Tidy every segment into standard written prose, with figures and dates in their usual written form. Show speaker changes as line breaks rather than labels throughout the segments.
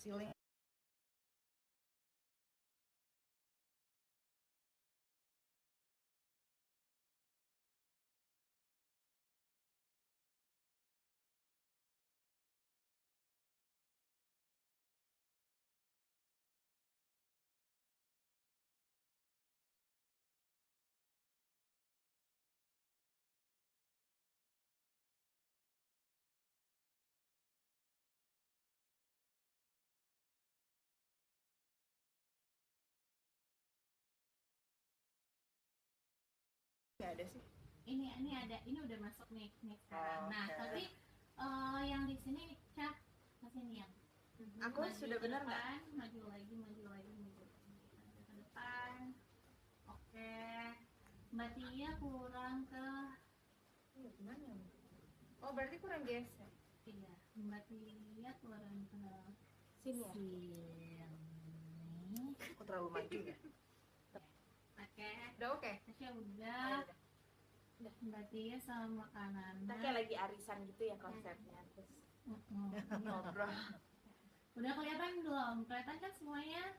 Ceiling. Nggak ada sih.
Ini ada, ini udah masuk nih sekarang. Nah,
Okay.
tapi yang di sini Cah, masih nih yang
Aku sudah benar nggak?
maju lagi ke depan. Oke, Mbak Tia kurang ke
Gimana? Oh, berarti kurang geser.
iya, Mbak Tia kurang ke
Sini ya?
sini.
Aku terlalu maju ya?
Oke.
Udah oke?
Tasya udah.
Udah.
Mbak Tia sama makanan.
Kita kayak lagi arisan gitu ya konsepnya. Terus
Ngobrol.
Udah kelihatan belum? Kelihatan kan semuanya?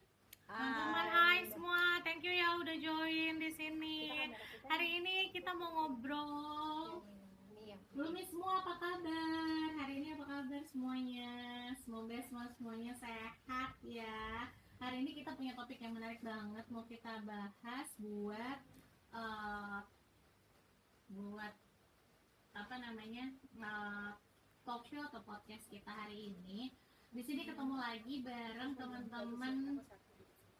teman-teman,
Hai semua, thank you ya udah join di sini. Hari ini kita mau ngobrol. Belum nih semua, apa kabar? Hari ini apa kabar semuanya? Semoga semuanya sehat ya. Hari ini kita punya topik yang menarik banget mau kita bahas buat apa namanya talk show atau podcast kita hari ini. Di sini ketemu lagi bareng teman-teman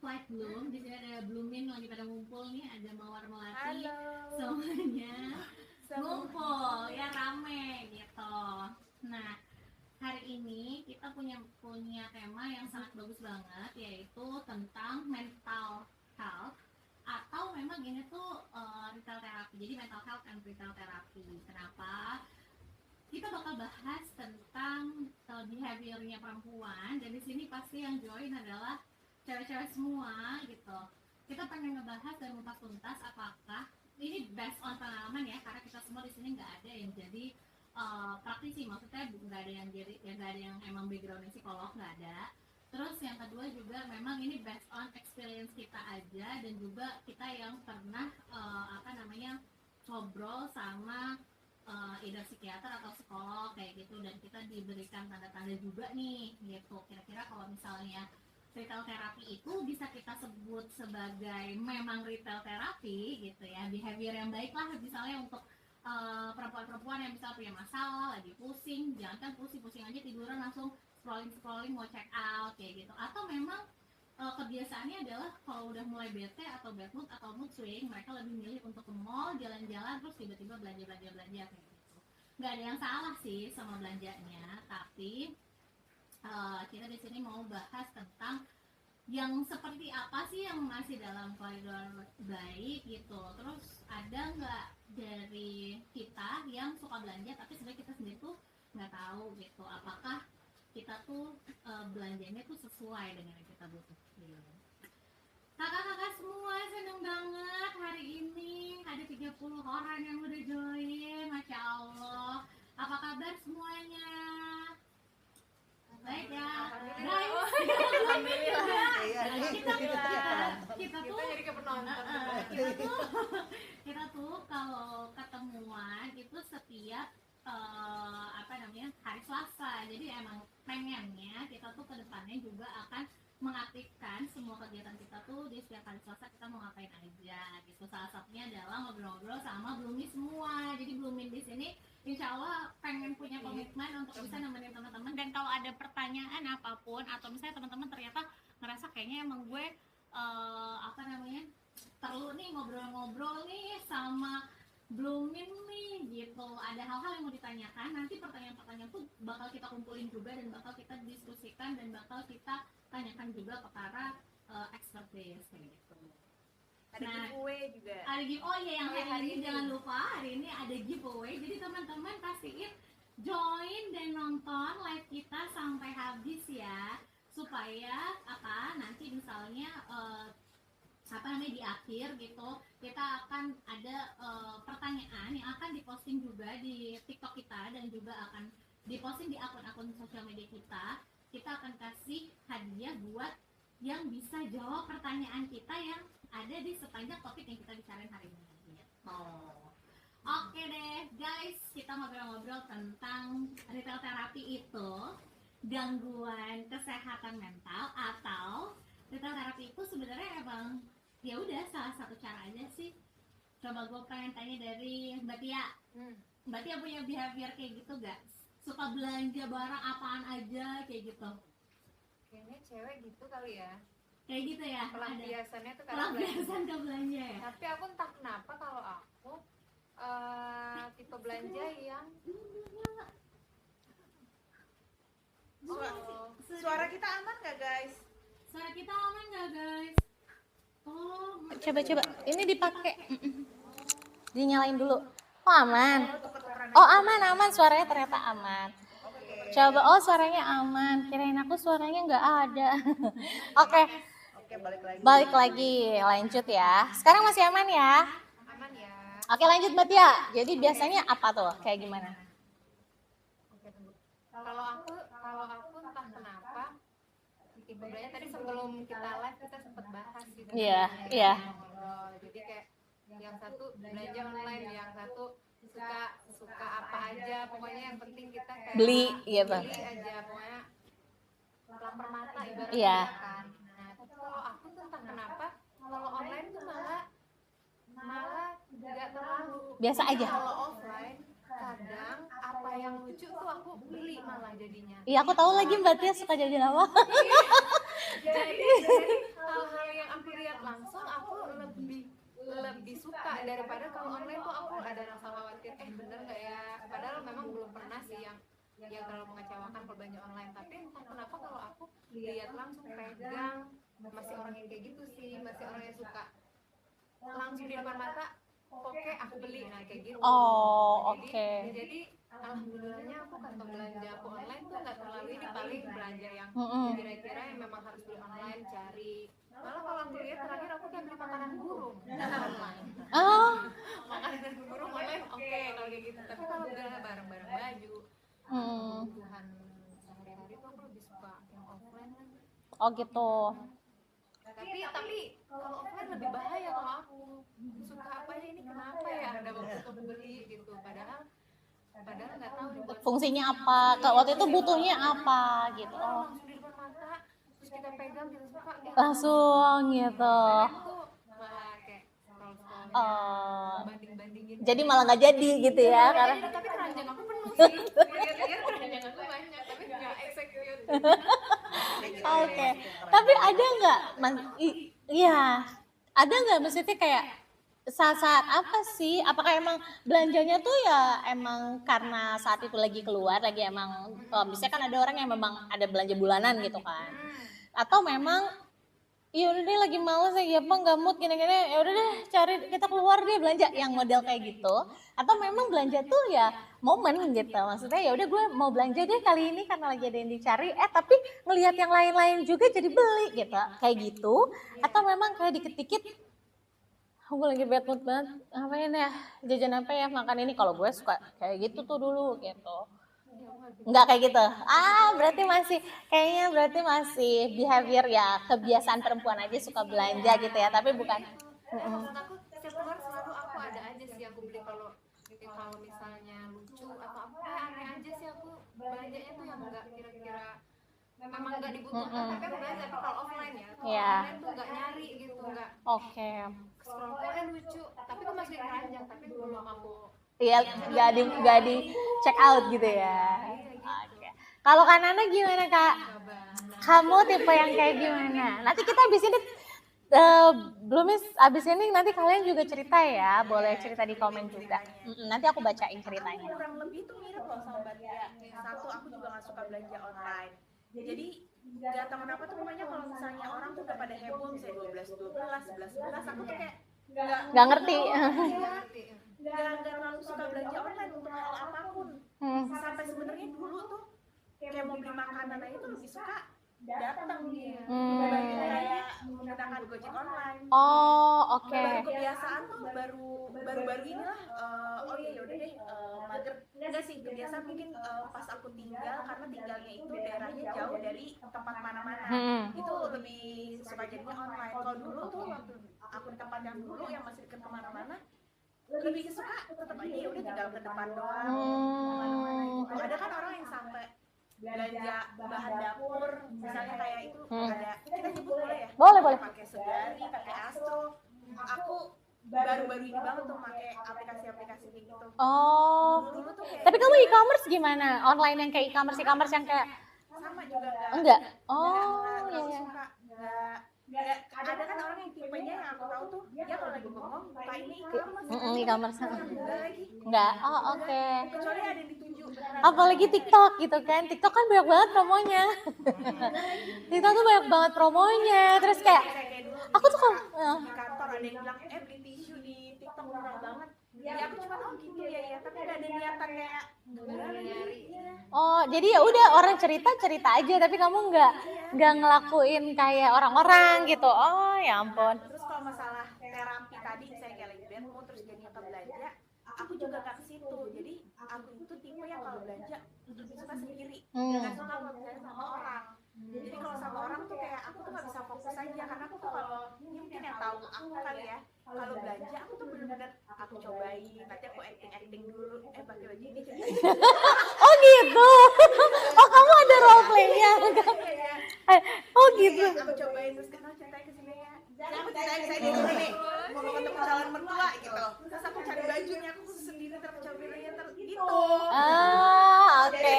Flight Bloom. Di sini ada Bloomin lagi pada ngumpul nih, ada Mawar Melati.
halo.
Semuanya ngumpul ya, rame gitu. Nah, hari ini kita punya tema yang sangat bagus banget, yaitu tentang mental health, atau memang ini tuh retail therapy. Jadi mental health and retail therapy. Kenapa? Kita bakal bahas tentang behaviornya perempuan, dan di sini pasti yang join adalah cewek-cewek semua gitu. Kita pengen ngebahas dan mengupas tuntas apakah ini based on pengalaman ya, karena kita semua di sini nggak ada yang jadi praktisi, maksudnya nggak ada yang jadi ya, nggak ada yang emang backgroundnya psikolog, nggak ada. Terus yang kedua juga memang ini based on experience kita aja, dan juga kita yang pernah ngobrol sama either psikiater atau psikolog kayak gitu, dan kita diberikan tanda-tanda juga nih gitu. Kira-kira kalau misalnya retail therapy itu bisa kita sebut sebagai memang retail therapy gitu ya, behavior yang baik lah misalnya untuk perempuan-perempuan yang misalnya punya masalah, lagi pusing, jangan kan pusing aja tiduran langsung scrolling mau check out kayak gitu. Atau memang kebiasaannya adalah kalau udah mulai bete atau bad mood atau mood swing, mereka lebih milih untuk ke mall, jalan-jalan, terus tiba-tiba belanja kayak gitu. Nggak ada yang salah sih sama belanjanya, tapi kita di sini mau bahas tentang yang seperti apa sih yang masih dalam koridor baik gitu. Terus ada nggak dari kita yang suka belanja tapi sebenarnya kita sendiri tuh nggak tahu gitu, apakah kita tuh belanjanya tuh sesuai dengan yang kita butuhin. Kakak-kakak semua, seneng banget hari ini ada 30 orang yang udah join, Masya Allah. Apa kabar semuanya? Baik ya, guys. Kita tuh
jadi ke penonton.
kita tuh kalau ketemuan itu setiap hari Selasa. Jadi emang pengennya kita tuh kedepannya juga akan mengaktifkan semua kegiatan kita tuh di setiap hari Selasa, kita mau ngapain aja gitu. Salah satunya adalah ngobrol-ngobrol sama Bloomin semua. Jadi Bloomin di sini insya Allah pengen punya komitmen untuk bisa nemenin teman-teman, dan kalau ada pertanyaan apapun atau misalnya teman-teman ternyata ngerasa kayaknya emang gue perlu nih ngobrol-ngobrol nih sama Bloomin nih gitu, ada hal-hal yang mau ditanyakan, nanti pertanyaan-pertanyaan tuh bakal kita kumpulin juga dan bakal kita diskusikan dan bakal kita tanyakan juga ke para expertise kayak gitu.
Ada giveaway juga.
Oh iya, yang hari ini jangan lupa, hari ini ada giveaway. Jadi teman-teman pastiin join dan nonton live kita sampai habis ya, supaya nanti misalnya di akhir gitu kita akan ada pertanyaan yang akan diposting juga di TikTok kita, dan juga akan diposting di akun-akun sosial media kita. kita akan kasih hadiah buat yang bisa jawab pertanyaan kita yang ada di sepanjang topik yang kita bicarain hari ini. Oke deh guys, kita ngobrol-ngobrol tentang retail terapi itu gangguan kesehatan mental atau retail terapi itu sebenarnya emang ya udah salah satu cara aja sih. Coba gue pengen tanya dari Mbak Tia. Mbak Tia punya behavior kayak gitu gak? Suka belanja barang apaan aja kayak gitu?
Kayaknya cewek gitu kali ya.
Kayak gitu ya?
Pelampiasannya tuh karena belanja.
Pelampiasan ke belanja ya?
Tapi aku entah kenapa kalau aku tipe belanja yang
Suara kita aman nggak guys?
Suara kita aman gak guys? Oh,
Coba ini dipakai. Dinyalain dulu. Oh aman. Oh aman suaranya ternyata aman. Coba, oh suaranya aman. Kirain aku suaranya nggak ada. Oke,
Oke, balik lagi.
balik lagi, lanjut ya. Sekarang masih aman ya?
aman ya.
Oke lanjut Mbak Tia. Jadi biasanya apa tuh? Kayak gimana?
Oke, tunggu. Kalau aku entah kenapa tipe belanja tadi sebelum kita live kita sempat bahas gitu.
Iya, iya.
Ngobrol. Jadi kayak yang satu belanja online, yang satu suka apa aja, pokoknya yang penting kita kayak
Beli gitu.
beli aja, pokoknya lapar mata ibaratnya
Iya.
kan. Nah, tapi kalau aku tuh entah kenapa kalau online tuh malah nggak terlalu.
Biasa
Jadi
aja.
Kalau offline kadang apa yang lucu tuh aku beli malah jadinya.
Iya aku tahu lagi Mbak Tia suka jadi apa.
Jadi hal-hal yang aku lihat langsung aku lebih suka daripada kalau online tuh aku ada rasa khawatir bener nggak ya, padahal memang belum pernah sih yang terlalu mengecewakan kalau belanja online, tapi entah kenapa kalau aku lihat langsung pegang masih orang yang kayak gitu sih, masih orang yang suka langsung di depan mata oke aku beli, nah kayak gitu.
Oh oke.
Jadi alhamdulillahnya aku kantong belanja aku online tuh nggak terlalu ini, paling belanja yang
Mm-mm.
kira-kira yang memang harus beli online, cari. Malah kalau aku lihat terakhir aku kayak beli makanan burung online.
Oh.
Makanan burung online oke kalau kayak gitu, tapi kalau udah barang-barang baju kebutuhan sehari-hari tuh aku lebih suka yang offline kan.
Oh gitu.
Tapi kalau offline lebih bahaya kalau aku suka apanya ini kenapa ya ada waktu aku beli gitu, padahal nggak tahu nih buat
Fungsinya apa? Waktu itu butuhnya apa gitu. Oh.
langsung di depan mata terus kita pegang kita suka
Langsung gitu.
tuh malah kayak scroll
Oh.
banding-bandingin.
Jadi malah nggak jadi gitu ya karena.
Tapi keranjang aku penuh sih. Lihat-lihat keranjang aku banyak tapi nggak execute.
Oke. Tapi ada nggak, iya, ada nggak maksudnya kayak saat-saat apa sih? Apakah emang belanjanya tuh ya emang karena saat itu lagi keluar, lagi emang, misalnya kan ada orang yang memang ada belanja bulanan gitu kan? Atau memang, iya udah deh lagi males lagi apa nggak mood gini-gini, ya udah deh cari kita keluar deh belanja yang model kayak gitu? Atau memang belanja tuh ya momen gitu, maksudnya ya udah gue mau belanja deh kali ini karena lagi ada yang dicari, tapi ngelihat yang lain-lain juga jadi beli gitu, kayak gitu? Atau memang kayak dikit-dikit, gue lagi bad mood banget, ngapain ya, jajan apa ya, makan ini, kalau gue suka kayak gitu tuh dulu gitu. Enggak kayak gitu. Berarti masih behavior ya, kebiasaan perempuan aja suka belanja gitu ya, tapi bukan.
Maksud aku setiap keluar selalu aku ada aja sih aku beli, kalau misalnya lucu atau apa aneh aja sih aku belanjanya tuh yang enggak kira-kira memang enggak dibutuhkan tapi aku belanja. Tapi kalau offline ya, kalau
Iya.
online tuh enggak nyari gitu, enggak
Oke.
scroll lucu tapi aku masih keranjang tapi belum aku
Iya, nggak di check out gitu ya. Oke. Kalau Kak Nana gimana Kak?
coba.
Kamu tipe yang kayak gimana? Nanti kita abis ini belum abis ini nanti kalian juga cerita ya, boleh cerita di komen juga. Nanti aku bacain ceritanya.
Kurang lebih tuh mirip loh sama Mbak Tia. Satu, aku juga nggak suka belanja online. Jadi nggak tahu kenapa tuh pokoknya kalau misalnya orang tuh udah pada heboh misalnya 12, aku tuh kayak
Nggak ngerti.
nggak terlalu suka belanja online untuk hal apapun. Sampai sebenarnya dulu tuh kayak mau beli makanan aja tuh lebih suka datang dia dibanding kayak menggunakan Gojek online.
Oh, oke.
Baru kebiasaan tuh baru inilah oh iya yaudah deh mager, enggak sih kebiasaan ngerasa mungkin pas aku tinggal, karena tinggalnya itu daerahnya jauh dari tempat mana-mana, itu lebih suka jadinya online. Kalau dulu tuh waktu aku di tempat yang dulu yang masih deket kemana-mana, lebih suka tetap aja ya udah tinggal ke depan doang, kemana-mana gitu. Ada kan orang yang sampai belanja bahan dapur, misalnya kayak itu ada, kita nyebut boleh ya?
Boleh.
Pakai Segari, pakai Astro. Aku baru-baru ini banget tuh pakai aplikasi-aplikasi kayak gitu.
Oh.
Dulu tuh kayak
Tapi kamu e-commerce gimana? Online yang kayak e-commerce yang kayak
sama juga
enggak?
nggak
Oh,
terlalu
iya.
suka, nggak ada kan orang yang tipenya yang aku tahu tuh dia kalau lagi bengong buka ini e-commerce,
E-commerce.
enggak lagi,
Enggak. Oh, oke.
kecuali ada yang dituju.
Apalagi TikTok gitu kan. TikTok kan banyak banget promonya. TikTok tuh banyak banget promonya. Terus kayak
Kayak dulu
aku tuh kalau
di kantor ada yang bilang beli tisu di TikTok murah banget. Ya aku cuma oh gitu ya, tapi nggak ada niatan kayak nyari.
oh, jadi ya udah orang cerita aja tapi kamu nggak ngelakuin kayak orang-orang gitu. Oh, ya ampun.
Terus kalau masalah terapi tadi, saya kayak lagi bad mood terus jadinya ke belanja, aku juga nggak ke situ. Jadi aku itu tipe yang kalau belanja lebih suka sendiri, nggak suka kalau belanja sama orang. Jadi kalau sama orang tuh kayak aku tuh nggak bisa fokus aja, karena aku tuh kalau ini mungkin yang tahu aku kali ya, kalau belanja aku tuh bener-bener aku cobain, nanti aku acting dulu, pakai baju ini jadi
Oh gitu. Oh, kamu ada role play-nya. Oh gitu.
aku cobain terus kenal ceritanya ke sini ya. Jadi aku ceritain saya dulu nih, mau ketemu calon mertua gitu. Terus aku cari bajunya aku sendiri, terus cobainnya gitu.
Ah, oke.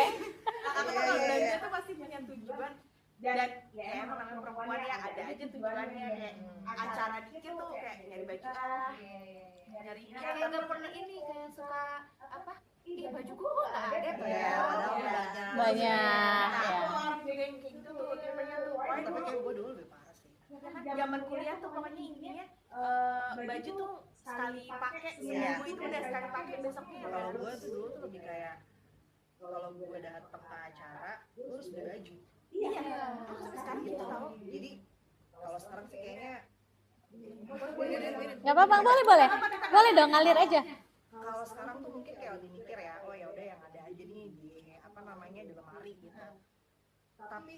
Aku tuh kalau belanja tuh pasti punya tujuan, dan ya emang namanya perempuan ya ada aja tujuannya, kayak acara dikit tuh kayak nyari baju nyari ini
kayak nggak pernah ini kayak suka apa bajuku kok nggak ada tuh
Ya,
ya.
padahal banyak.
Banyak.
Nah,
Ya.
aku orang juga yang kayak gitu tuh tipenya tuh. Pokoknya
Tapi
dulu
kayak gue dulu lebih parah sih.
zaman kuliah tuh pokoknya intinya baju tuh sekali pakai
Iya.
seminggu itu udah sekali pakai, besoknya ya
Kalau
udah.
gue tuh dulu tuh lebih kayak kalau gue datang ke acara, gue harus beli baju.
Iya, aku sampai sekarang gitu tau.
Jadi kalau sekarang sih kayaknya
Nggak apa-apa, boleh dong, ngalir aja.
kalau sekarang tuh mungkin kayak lebih mikir ya, oh ya udah yang ada aja nih di apa namanya di lemari gitu. Tapi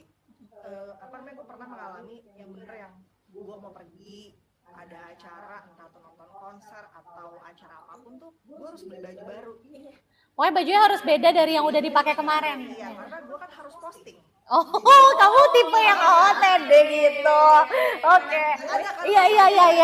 apa namanya gue pernah mengalami yang bener yang gue mau pergi ada acara entah itu nonton konser atau acara apapun tuh gue harus beli baju baru.
Pokoknya bajunya harus beda dari yang udah dipakai kemarin.
Iya, karena gue kan harus posting.
Oh, kamu tipe yang OOTD gitu. Oke. Iya,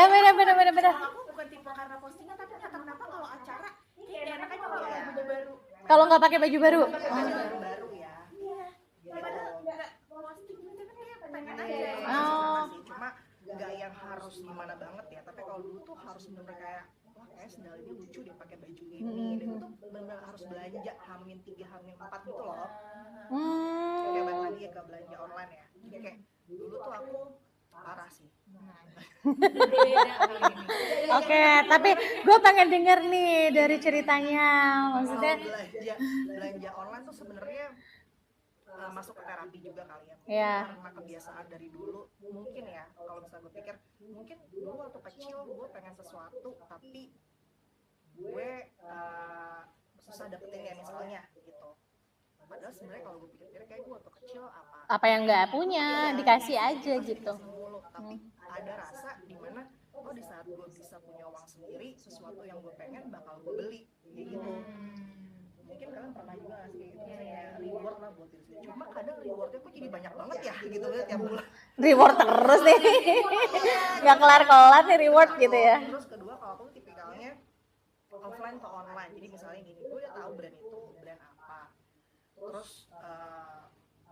bener.
Kalau aku bukan tipe karena postingan, tapi nggak tahu kenapa kalau acara kayak enak aja kalau
Iya.
baju baru.
Kalau nggak pakai baju baru.
Baju baru ya.
Iya.
Gitu.
Padahal nggak posting gitu, tapi kayak pengen aja.
Iya,
ya.
Oh.
sih. Cuma nggak yang harus gimana banget ya. Tapi kalau dulu tuh harus bener kayak wah kayak sendal ini lucu deh pakai baju ini. Dan itu tuh bener harus belanja Hamin 3, Hamin 4 gitu loh. Kayak balik lagi ya ke belanja online ya. Jadi kayak dulu tuh aku parah sih.
Beda kali ini.
Oke, tapi gue pengen denger nih dari ceritanya. Maksudnya,
Kalau belanja online tuh sebenarnya masuk ke terapi juga kali ya.
Iya.
Karena kebiasaan dari dulu mungkin ya. Kalau misalnya gue pikir mungkin dulu waktu kecil gue pengen sesuatu tapi gue susah dapetin ya misalnya gitu. Padahal sebenarnya kalau gue pikir-pikir kayak gue waktu kecil
apa yang nggak punya dikasih aja gitu.
tapi ada rasa dimana oh di saat gue bisa punya uang sendiri sesuatu yang gue pengen bakal gue beli kayak gitu. Mungkin kalian pernah juga nggak sih gitu kayak reward lah buat diri sendiri. Cuma kadang rewardnya kok jadi banyak banget ya gitu ya tiap bulan.
Reward terus nih. Nggak kelar-kelar nih reward gitu ya.
Terus kedua kalau aku tipikalnya offline ke online. Jadi misalnya gini, gue udah tahu brand itu brand apa. Terus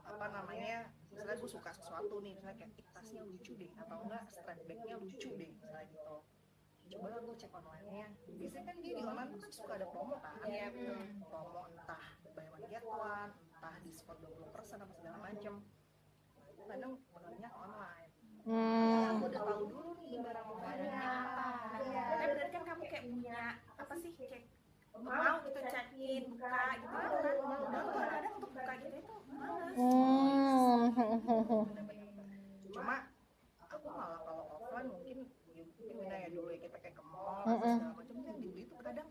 apa namanya? Misalnya gue suka sesuatu nih, misalnya kayak tasnya lucu deh atau enggak strap bagnya lucu deh misalnya gitu. Coba lah gue cek online-nya. Biasanya kan dia di online tuh kan suka ada promo kan. Iya, promo entah buy one get one, entah diskon 20% apa segala macem. Kadang ordernya online. Aku udah tahu dulu nih barang offline-nya apa.
Tapi berarti kan kamu kayak punya apa sih, kayak mau gitu check-in, buka gitu kan. Aku tuh kadang untuk buka gitu itu males.
Cuma aku malah kalau offline mungkin Mina ya dulu ya kita kayak ke mall segala macam tuh yang dibeli tuh kadang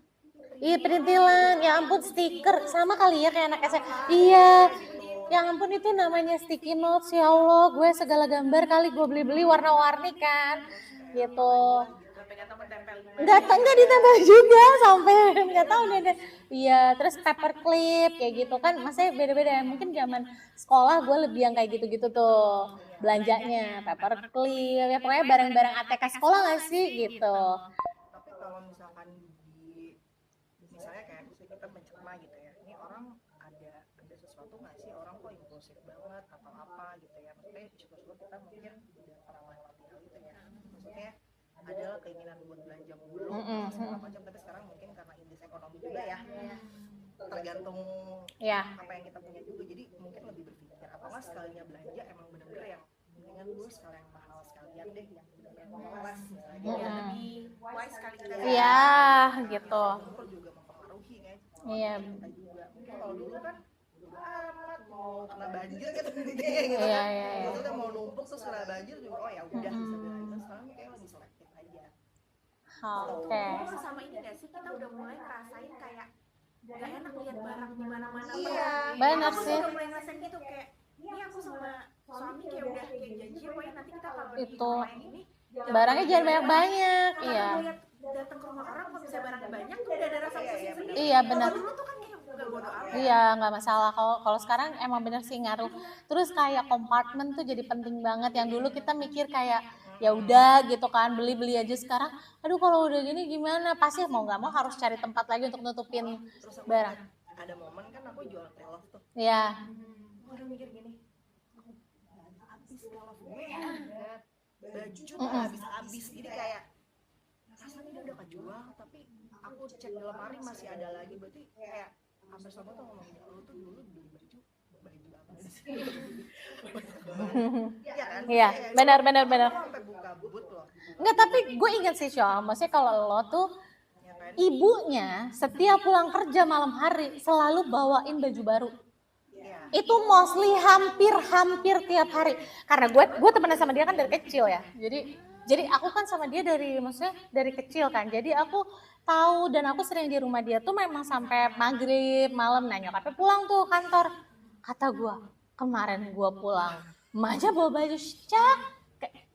Iya perintilan, ya ampun stiker sama kali ya kayak anak SMA. Iya, ya ampun itu namanya sticky notes ya Allah, gue segala gambar kali gue beli-beli warna-warni kan, gitu.
Pengen temen tempel
Enggak ditempel juga sampai nggak tahu deh. Iya, terus paperclip kayak gitu kan, masanya beda-beda. Mungkin zaman sekolah gue lebih yang kayak gitu-gitu tuh belanjanya, paperclip, ya pokoknya barang-barang ATK sekolah nggak sih gitu.
Tapi kalau misalkan misalnya kayak kita mencerna gitu ya, ini orang ada sesuatu nggak sih, orang kok impulsif banget atau apa gitu ya, maksudnya syukur-syukur kita mungkin udah pernah melewati hal itu ya, maksudnya adalah keinginan buat belanja mulu segala macam, tapi sekarang mungkin karena indeks ekonomi juga ya, tergantung apa yang kita punya juga, jadi mungkin lebih berpikir apa nggak sekalinya belanja emang bener-bener yang mendingan gue sekalian mahal sekalian deh, yang bener-bener kelas misalnya, lebih wise sekali kita
iya gitu.
umur juga mempengaruhi kan.
Iya.
Kita juga mungkin kalau dulu kan amat mau kena banjir gitu gitu
Iya,
kan,
iya.
maksudnya mau numpuk terus kena banjir juga oh ya udah bisa bilangin, sekarang kayak lebih selektif aja.
Oke.
Terus sama ini gak sih, kita udah mulai ngerasain kayak gak enak lihat barang di mana-mana.
Iya,
benar
Aku
sih.
udah mulai ngerasain gitu kayak ini aku sama suami kayak udah kayak janji pokoknya nanti kita kalau di
Itu
rumah yang ini
barangnya jangan banyak-banyak, iya.
lihat datang ke rumah orang kalau bisa barangnya banyak tuh udah ada rasa pusing sendiri.
Iya benar.
Kalau dulu tuh kan kayak udah bodo amat.
Iya nggak masalah, kalau sekarang emang bener sih ngaruh. Terus kayak kompartemen tuh jadi penting banget. Yang dulu kita mikir kayak ya udah gitu kan, beli aja. Sekarang aduh kalau udah gini gimana, pasti mau nggak mau harus cari tempat lagi untuk nutupin barang.
Ada momen kan aku jual pre-love tuh,
Iya.
orang mikir gini, habis pre-love gue baju tuh habis, jadi kayak rasanya dia udah kejual, tapi aku cek di lemari masih ada lagi, berarti kayak hampir sama tuh ngomong lu tuh dulu beli baju apa sih? Iya kan?
Iya, benar.
Aku sampai buka but loh.
Enggak, tapi gue inget sih Syom, maksudnya kalau lo tuh
Ya kan?
ibunya setiap pulang kerja malam hari selalu bawain baju baru.
Iya.
Itu mostly hampir tiap hari. Karena gue temenan sama dia kan dari kecil ya. Jadi aku kan sama dia maksudnya dari kecil kan. Jadi aku tahu dan aku sering di rumah dia tuh memang sampai maghrib malam. Nah nyokapnya pulang tuh kantor. Kata gue, kemarin gue pulang, emaknya bawa baju Cak,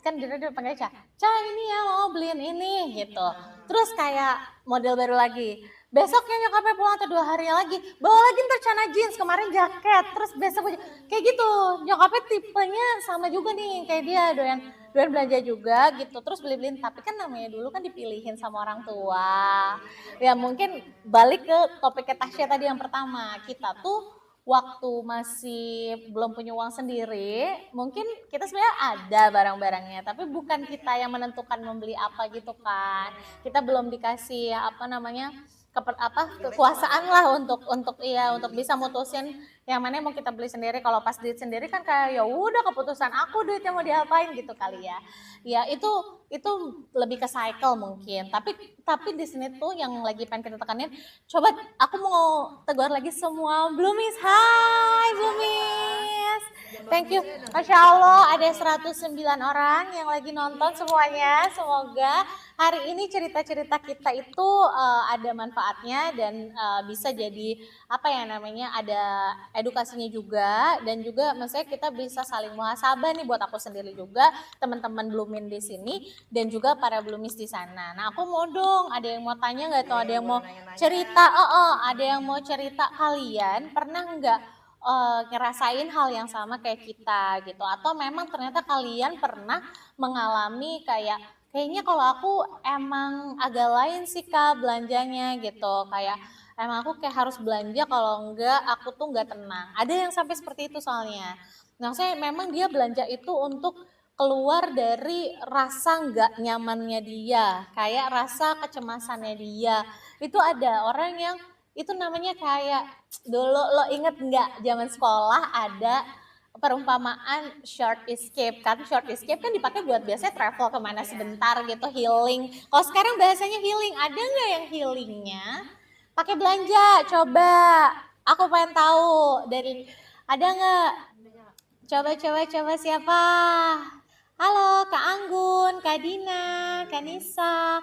kan dia panggil Cak ini ya mau beliin ini gitu. Terus kayak model baru lagi. Besoknya nyokapnya pulang atau 2 hari lagi, bawa lagi ntar celana jeans, kemarin jaket, terus besok kayak gitu. Nyokapnya tipenya sama juga nih kayak dia, doyan belanja juga gitu, terus beli-beliin. Tapi kan namanya dulu kan dipilihin sama orang tua. Ya mungkin balik ke topiknya Tasya tadi yang pertama, kita tuh waktu masih belum punya uang sendiri, mungkin kita sebenarnya ada barang-barangnya, tapi bukan kita yang menentukan membeli apa gitu kan. Kita belum dikasih kekuasaan lah untuk bisa mutusin yang mana yang mau kita beli sendiri. Kalau pas duit sendiri kan kayak ya udah keputusan aku duitnya mau diapain gitu kali ya. Ya itu lebih ke cycle mungkin. Tapi di sini tuh yang lagi pengen kita tekanin, coba aku mau tegur lagi semua Bloomies. Hai Bloomies. Thank you. Masya Allah ada 109 orang yang lagi nonton semuanya. Semoga hari ini cerita-cerita kita itu ada manfaatnya dan bisa jadi ada edukasinya juga, dan juga maksudnya kita bisa saling muhasabah nih buat aku sendiri juga, teman-teman Bloomin di sini dan juga para Bloomies di sana. Nah aku mau dong, ada yang mau tanya nggak tuh, ada yang mau cerita, ada yang mau cerita, kalian pernah nggak ngerasain hal yang sama kayak kita gitu, atau memang ternyata kalian pernah mengalami kayaknya kalau aku emang agak lain sih Kak belanjanya gitu, kayak emang aku kayak harus belanja, kalau enggak aku tuh enggak tenang. Ada yang sampai seperti itu soalnya. Nah saya memang dia belanja itu untuk keluar dari rasa enggak nyamannya dia, kayak rasa kecemasannya dia. Itu ada orang yang itu namanya kayak, dulu lo inget enggak zaman sekolah ada perumpamaan short escape kan. Short escape kan dipakai buat biasanya travel kemana sebentar gitu, healing. Kalau sekarang bahasanya healing, ada nggak yang healingnya pakai belanja? Coba aku pengen tahu ada nggak? Coba siapa? Halo Kak Anggun, Kak Dina, Kak Nisa,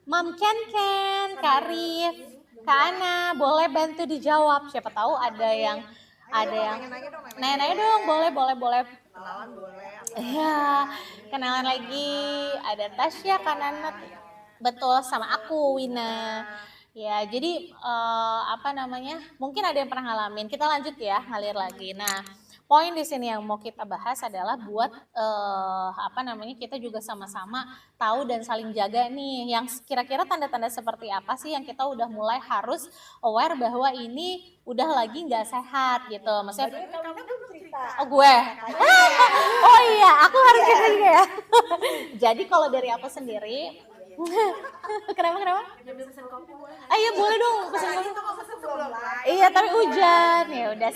Mam Ken, Kak Rif. Kak Ana, boleh bantu dijawab. Siapa tahu ada yang
Nanya-nanya dong,
nanya-nanya dong, boleh.
kenalan boleh.
Iya, kenalan lagi. Ada Tasya, Kak Nana, betul, sama aku Wina. Ya, jadi apa namanya? Mungkin ada yang pernah ngalamin. Kita lanjut ya, ngalir lagi. Nah, poin di sini yang mau kita bahas adalah buat apa namanya? Kita juga sama-sama tahu dan saling jaga nih. Yang kira-kira tanda-tanda seperti apa sih yang kita udah mulai harus aware bahwa ini udah lagi nggak sehat gitu. Maksudnya
Kamu belum cerita.
oh gue. Oh iya, aku harus cerita juga ya. Jadi kalau dari aku sendiri, kenapa?
Ambil pesan kopi boleh.
Iya boleh dong pesan kopi.
Itu kok pesan sebelum live.
Iya tapi hujan ya udah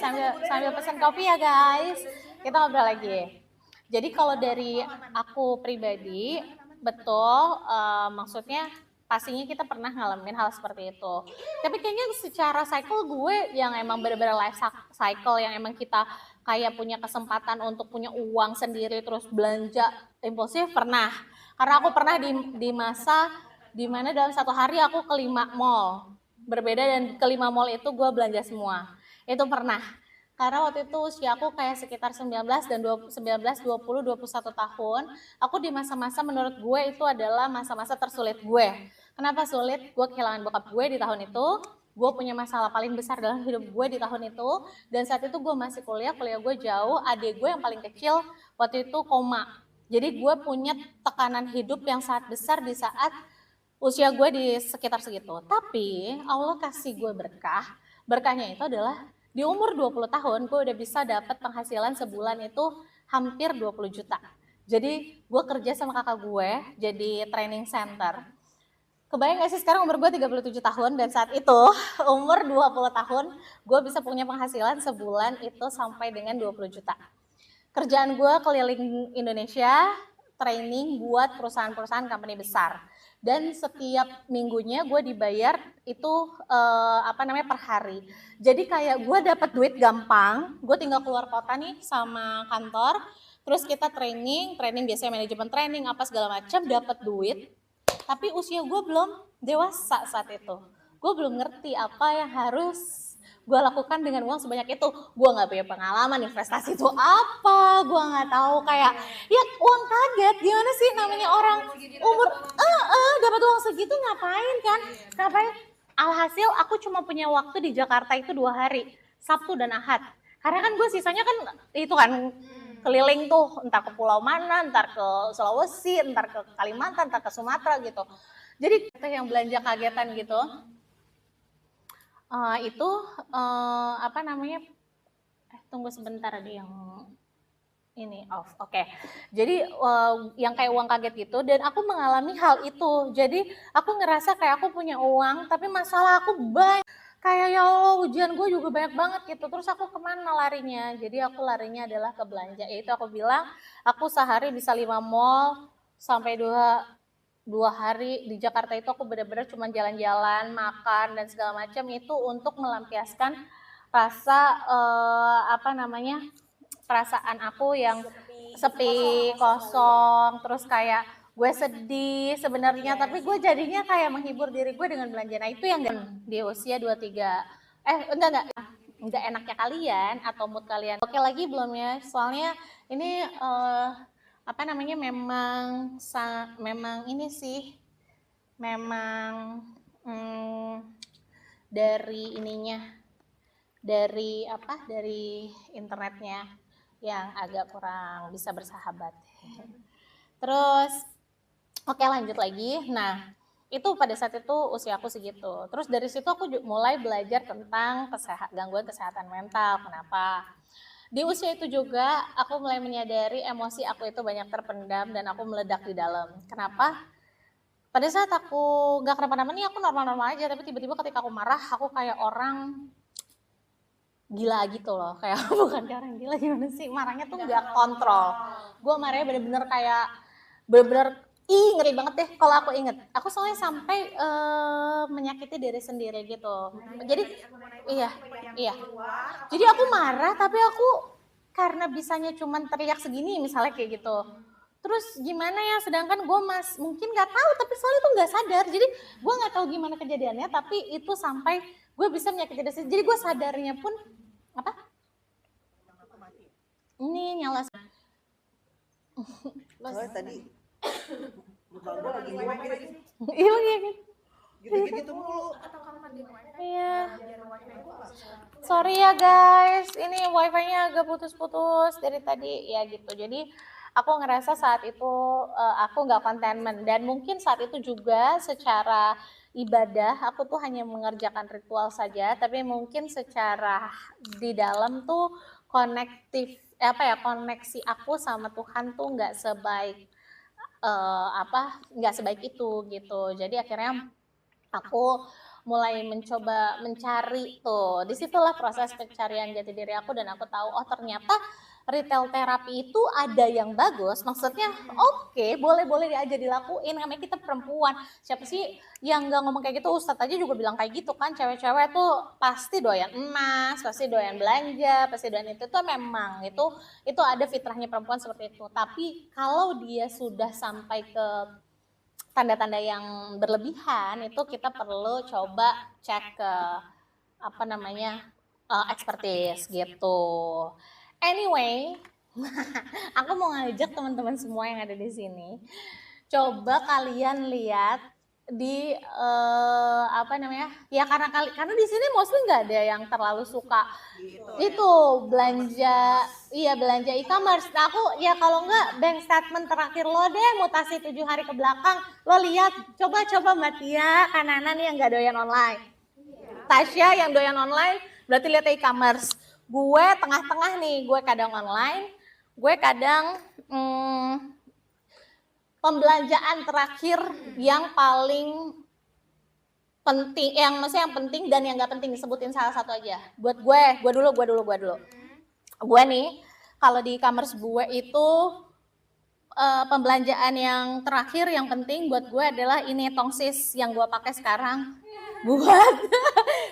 sambil pesan kopi ya guys. Kita ngobrol lagi. Jadi kalau dari aku pribadi betul maksudnya pastinya kita pernah ngalamin hal seperti itu. Tapi kayaknya secara cycle gue yang emang bener-bener life cycle yang emang kita kayak punya kesempatan untuk punya uang sendiri terus belanja impulsif pernah. Karena aku pernah di masa dimana dalam satu hari aku ke 5 mall berbeda dan ke 5 mall itu gue belanja semua. Itu pernah. Karena waktu itu usia aku kayak sekitar 19 dan 19, 20, 21 tahun. Aku di masa-masa menurut gue itu adalah masa-masa tersulit gue. Kenapa sulit? Gue kehilangan bokap gue di tahun itu. Gue punya masalah paling besar dalam hidup gue di tahun itu. Dan saat itu gue masih kuliah gue jauh. Adik gue yang paling kecil waktu itu koma. Jadi gue punya tekanan hidup yang sangat besar di saat usia gue di sekitar segitu. Tapi Allah kasih gue berkah. Berkahnya itu adalah di umur 20 tahun gue udah bisa dapat penghasilan sebulan itu hampir 20 juta. Jadi gue kerja sama kakak gue jadi training center. Kebayang gak sih sekarang umur gue 37 tahun dan saat itu umur 20 tahun gue bisa punya penghasilan sebulan itu sampai dengan 20 juta. Kerjaan gue keliling Indonesia, training buat perusahaan-perusahaan company besar. Dan setiap minggunya gue dibayar itu per hari. Jadi kayak gue dapat duit gampang, gue tinggal keluar kota nih sama kantor, terus kita training biasanya manajemen training apa segala macam, dapat duit. Tapi usia gue belum dewasa saat itu. Gue belum ngerti apa yang harus gue lakukan dengan uang sebanyak itu. Gue nggak punya pengalaman investasi itu apa, gue nggak tahu kayak ya uang kaget gimana sih namanya orang umur dapat uang segitu ngapain kan? Ngapain? Alhasil aku cuma punya waktu di Jakarta itu 2 hari, Sabtu dan Ahad. Karena kan gue sisanya kan itu kan keliling tuh, entar ke pulau mana, entar ke Sulawesi, entar ke Kalimantan, entar ke Sumatera gitu. Jadi kita yang belanja kagetan gitu. Tunggu sebentar ada yang ini off. Oke. Jadi yang kayak uang kaget gitu dan aku mengalami hal itu. Jadi aku ngerasa kayak aku punya uang tapi masalah aku banyak. Kayak ya Allah ujian gue juga banyak banget gitu. Terus aku kemana larinya? Jadi aku larinya adalah ke belanja. Yaitu aku bilang aku sehari bisa 5 mall sampai 2 hari di Jakarta itu aku benar-benar cuma jalan-jalan, makan dan segala macam itu untuk melampiaskan rasa perasaan aku yang sepi, kosong, terus kayak gue sedih sebenarnya, tapi gue jadinya kayak menghibur diri gue dengan belanja. Nah itu yang di usia 23, enggak enaknya kalian atau mood kalian. Oke lagi belum ya, soalnya ini memang ini sih, memang dari internetnya yang agak kurang bisa bersahabat. Terus oke lanjut lagi. Nah itu pada saat itu usia aku segitu. Terus dari situ aku mulai belajar tentang gangguan kesehatan mental. Kenapa? Di usia itu juga aku mulai menyadari emosi aku itu banyak terpendam dan aku meledak di dalam. Kenapa? Pada saat aku gak kenapa-napa nih aku normal-normal aja, tapi tiba-tiba ketika aku marah aku kayak orang gila gitu loh, kayak bukan kayak orang gila, gimana sih, marahnya tuh gak kontrol. Gue marahnya bener-bener kayak ngeri banget deh kalau aku inget. Aku soalnya sampai menyakiti diri sendiri gitu. Jadi iya. Jadi aku marah tapi aku karena bisanya cuman teriak segini misalnya kayak gitu. terus gimana ya, sedangkan gue mungkin nggak tahu, tapi soalnya tuh nggak sadar, jadi gue nggak tahu gimana kejadiannya, tapi itu sampai gue bisa menyakiti diri sendiri. Jadi gue sadarnya pun apa ini nyala.
Soalnya tadi muka gue lagi ngomong gitu
Iya gitu.
gitu mulu.
Atau kamu kan di wifi?
Iya.
Biar wifi gue nggak susah.
Sorry ya guys, ini wifi-nya agak putus-putus dari tadi ya gitu. Jadi aku ngerasa saat itu aku nggak contentment, dan mungkin saat itu juga secara ibadah aku tuh hanya mengerjakan ritual saja, tapi mungkin secara di dalam tuh koneksi aku sama Tuhan tuh nggak sebaik nggak sebaik itu gitu. Jadi akhirnya aku mulai mencoba mencari tuh, disitulah proses pencarian jati diri aku, dan aku tahu oh ternyata retail terapi itu ada yang bagus, maksudnya oke, boleh aja dilakuin, namanya kita perempuan, siapa sih yang nggak ngomong kayak gitu. Ustadz aja juga bilang kayak gitu kan, cewek-cewek tuh pasti doyan emas, pasti doyan belanja, pasti doyan itu tuh memang itu ada fitrahnya perempuan seperti itu. Tapi kalau dia sudah sampai ke tanda-tanda yang berlebihan, itu kita perlu coba cek ke expertise gitu. Anyway, aku mau ngajak teman-teman semua yang ada di sini, coba kalian lihat di karena di sini mostly nggak ada yang terlalu suka itu belanja e-commerce. Nah, aku ya kalau nggak bank statement terakhir lo deh, mutasi 7 hari ke belakang lo lihat, coba Mbak Tia Kananan yang nggak doyan online, Tasya yang doyan online, berarti lihat e-commerce. Gue tengah-tengah nih, gue kadang online, gue kadang pembelanjaan terakhir yang paling penting, yang penting dan yang nggak penting, disebutin salah satu aja. Buat gue dulu. Gue nih, kalau di e-commerce gue itu pembelanjaan yang terakhir yang penting buat gue adalah ini tongsis yang gue pakai sekarang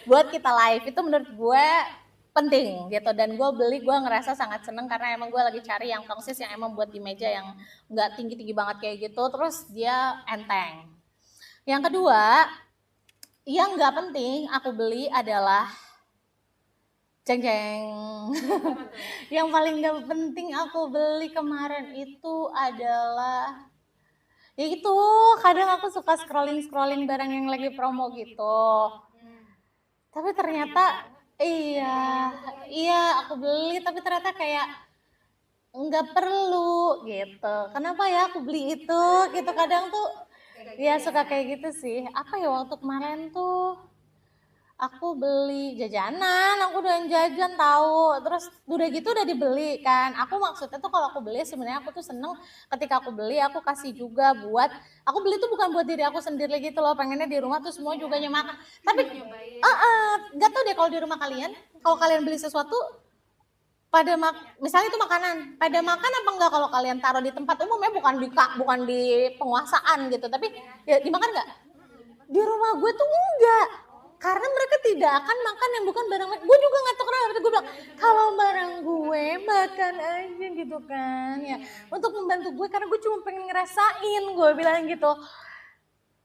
buat kita live. Itu menurut gue penting gitu, dan gue ngerasa sangat seneng karena emang gue lagi cari yang tongsis yang emang buat di meja yang nggak tinggi banget kayak gitu, terus dia enteng. Yang kedua yang nggak penting aku beli adalah yang paling nggak penting aku beli kemarin itu adalah ya itu, kadang aku suka scrolling barang yang lagi promo gitu, tapi ternyata Iya, aku beli, tapi ternyata kayak nggak perlu gitu. Kenapa ya aku beli itu gitu, kadang tuh ya suka kayak gitu sih. Apa ya, waktu kemarin tuh aku beli jajanan, aku udah jajan tahu, terus udah gitu udah dibeli kan. Aku maksudnya tuh kalau aku beli sebenarnya aku tuh seneng ketika aku beli aku kasih juga buat, aku beli tuh bukan buat diri aku sendiri gitu loh, pengennya di rumah tuh semua juga makan. Tapi nggak tahu deh kalau di rumah kalian, kalau kalian beli sesuatu misalnya itu makanan, pada makan apa enggak kalau kalian taruh di tempat umum ya, bukan di penguasaan gitu, tapi ya dimakan nggak? Di rumah gue tuh enggak. Karena mereka tidak akan makan yang bukan barang mereka. Gue juga gak tahu kenapa, gue bilang kalau barang gue makan aja gitu kan ya, untuk membantu gue karena gue cuma pengen ngerasain, gue bilang gitu.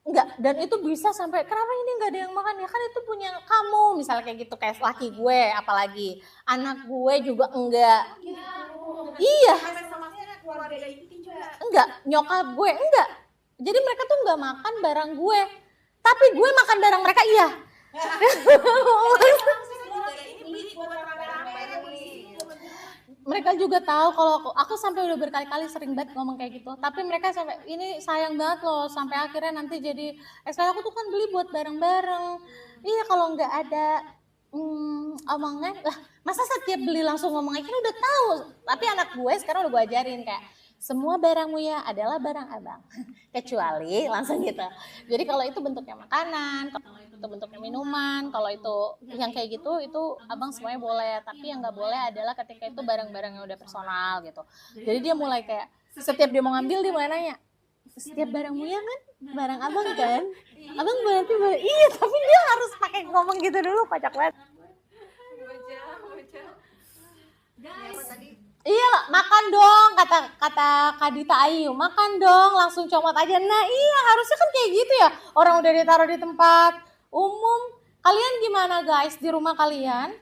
Enggak, dan itu bisa sampai kenapa ini nggak ada yang makan ya, kan itu punya kamu misalnya kayak gitu, kayak laki gue, apalagi anak gue juga enggak. Iya,
keluarga inti juga
enggak, nyokap gue enggak, jadi mereka tuh nggak makan barang gue, tapi gue makan barang mereka. Iya. Mereka juga tahu kalau aku sampai udah berkali-kali sering banget ngomong kayak gitu, tapi mereka sampai ini sayang banget loh, sampai akhirnya nanti jadi aku tuh kan beli buat bareng-bareng. Iya, kalau nggak ada omongan lah, masa setiap beli langsung ngomong aja, kan udah tahu. Tapi anak gue sekarang udah gue ajarin kayak semua barangmu ya adalah barang abang, kecuali langsung gitu. Jadi kalau itu bentuknya makanan, kalau itu bentuknya minuman, kalau itu yang kayak gitu, itu abang semuanya boleh. Tapi yang nggak boleh adalah ketika itu barang-barang yang udah personal gitu. Jadi dia mulai kayak setiap dia mau ngambil dia mulai nanya, setiap barangmu ya kan barang abang kan? Abang berarti iya, tapi dia harus pakai ngomong gitu dulu, kocak banget.
Guys,
Iya, makan dong, kata kata Kadita Ayu, makan dong, langsung comot aja. Nah iya, harusnya kan kayak gitu ya. Orang udah ditaruh di tempat umum. Kalian gimana guys di rumah kalian?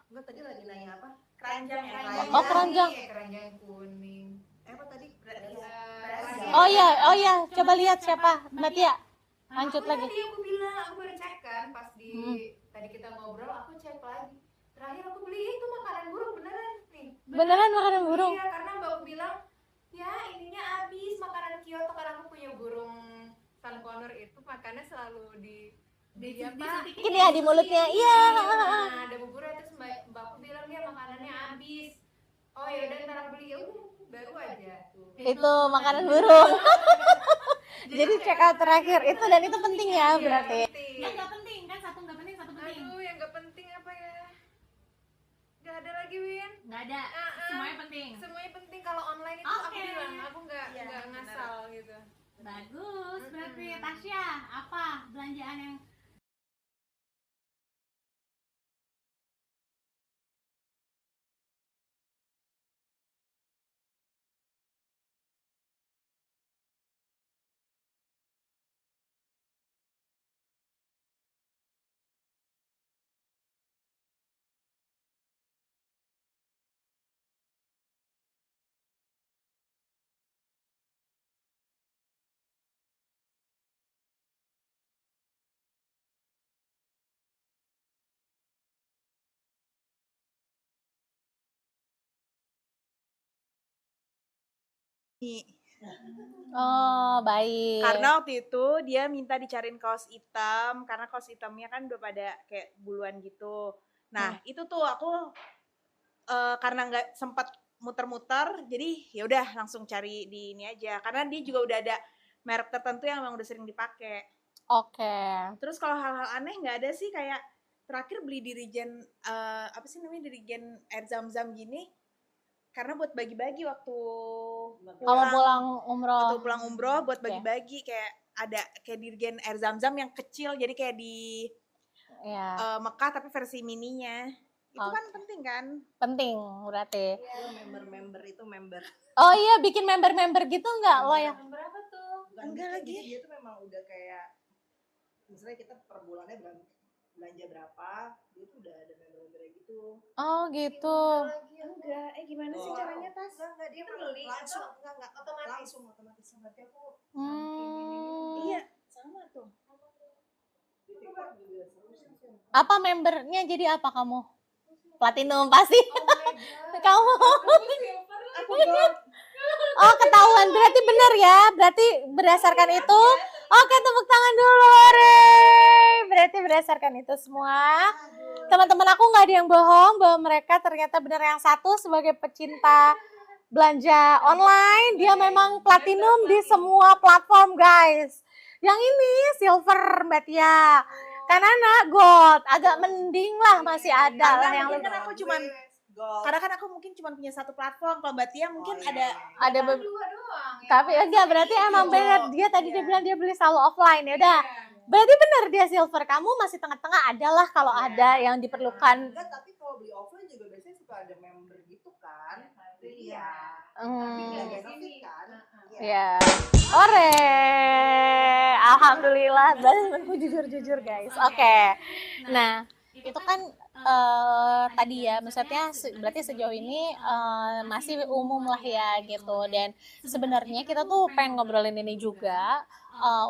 Gue tadi lagi nanya apa?
Keranjang ya.
Oh, keranjang.
Keranjang kuning.
Apa tadi?
Oh iya, coba lihat siapa, Mbak Tia. Lanjut
Aku
lagi.
tadi aku bilang, aku baru cek kan pas di
Hmm.
tadi kita ngobrol, aku cek lagi. Terakhir aku beli itu makanan burung beneran nih.
Beneran makanan burung?
Iya, karena mbakku bilang, ya ininya habis makanan Kyoto karena aku punya burung sunconur itu makannya selalu di apa?
Gini ya di mulutnya, iya.
Nah, ada buburnya terus mbakku bilang dia makanannya habis. Oh ya udah ntar aku beli ya udah baru aja tuh.
Itu makanan burung. Jadi check out terakhir itu dan itu penting ya berarti.
Yang nggak penting kan, satu nggak penting, satu penting.
Aduh, yang nggak penting apa ya? Nggak ada lagi, Win.
Nggak ada, semuanya penting.
Semuanya penting kalau online itu aku
Oke.
bilang aku nggak
Iya,
ngasal gitu.
Bagus, berarti Tasya, apa belanjaan yang
Oh, baik.
Karena waktu itu dia minta dicariin kaos hitam karena kaos hitamnya kan udah pada kayak buluan gitu. Nah, itu tuh aku karena nggak sempat muter-muter, jadi ya udah langsung cari di ini aja. Karena dia juga udah ada merek tertentu yang memang udah sering dipakai.
Oke.
Terus kalau hal-hal aneh nggak ada sih, kayak terakhir beli dirigen apa sih namanya, dirigen air zam-zam gini. Karena buat bagi-bagi waktu
Kalau pulang umroh.
waktu pulang umroh buat
Oke.
bagi-bagi, kayak ada kayak dirigen air zam-zam yang kecil, jadi kayak di
Ya,
Mekah tapi versi mininya. Itu kan
Oke.
penting kan?
penting berarti.
Member itu member.
Oh iya, bikin member-member gitu nggak lo ya?
Berapa tuh?
Enggak lagi.
Dia tuh memang udah kayak, misalnya kita per bulannya belanja berapa, dia tuh udah ada member-membernya gitu.
Oh gitu.
Enggak, gimana sih
Oh.
caranya Tas?
Enggak, dia beli langsung, enggak
otomatis?
otomatis. Berarti aku
Iya, sama tuh.
di TikTok juga seru sih.
Apa membernya jadi apa kamu? Platinum pasti. Kamu.
Aku gold.
Oh ketahuan, berarti benar ya. Berarti berdasarkan itu. Oke, tepuk tangan dulu. Hore. Berarti berdasarkan itu semua. Teman-teman aku nggak ada yang bohong bahwa mereka ternyata benar, yang satu sebagai pecinta belanja online, dia memang platinum di semua platform guys. Yang ini silver Mbak Tia. Karena gold agak mending lah, masih ada lah
Karena
yang
mungkin
lebih.
kan aku cuman
Gold.
karena kan aku mungkin cuma punya satu platform. Kalau Mbak Tia mungkin
Oh,
ada
iya.
Ada
Dua doang. Ya.
tapi enggak, berarti emang benar, dia tadi dia bilang dia beli selalu offline. Ya udah, berarti benar dia silver. Kamu masih tengah-tengah, adalah kalau ada yang diperlukan.
Enggak, tapi kalau beli offline juga biasanya suka ada member gitu kan. Iya.
Hmm,
Enggak benefit kan.
ya. Ore, alhamdulillah. Temanku jujur guys. Oke. Nah, itu kan tadi ya, maksudnya berarti sejauh ini masih umum lah ya gitu. Dan sebenarnya kita tuh pengen ngobrolin ini juga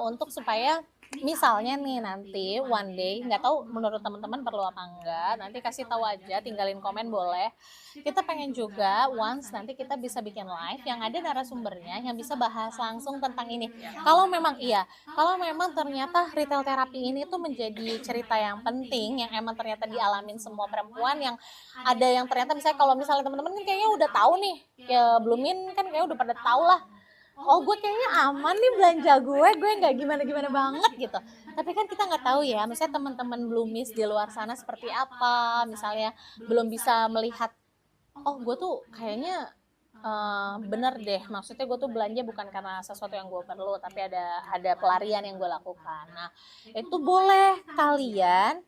untuk supaya misalnya nih nanti one day, nggak tahu menurut teman-teman perlu apa enggak, nanti kasih tahu aja, tinggalin komen boleh. Kita pengen juga once nanti kita bisa bikin live yang ada narasumbernya yang bisa bahas langsung tentang ini. Kalau memang kalau memang ternyata retail terapi ini tuh menjadi cerita yang penting yang emang ternyata dialamin semua perempuan, yang ada yang ternyata misalnya kalau misalnya teman-teman kan kayaknya udah tahu nih, ya Blumin kan kayak udah pada tahu lah. Oh gue kayaknya aman nih belanja gue nggak gimana-gimana banget gitu. Tapi kan kita nggak tahu ya, misalnya teman-teman Blumis di luar sana seperti apa, misalnya belum bisa melihat, oh gue tuh kayaknya bener deh, maksudnya gue tuh belanja bukan karena sesuatu yang gue perlu, tapi ada pelarian yang gue lakukan. Nah itu boleh kalian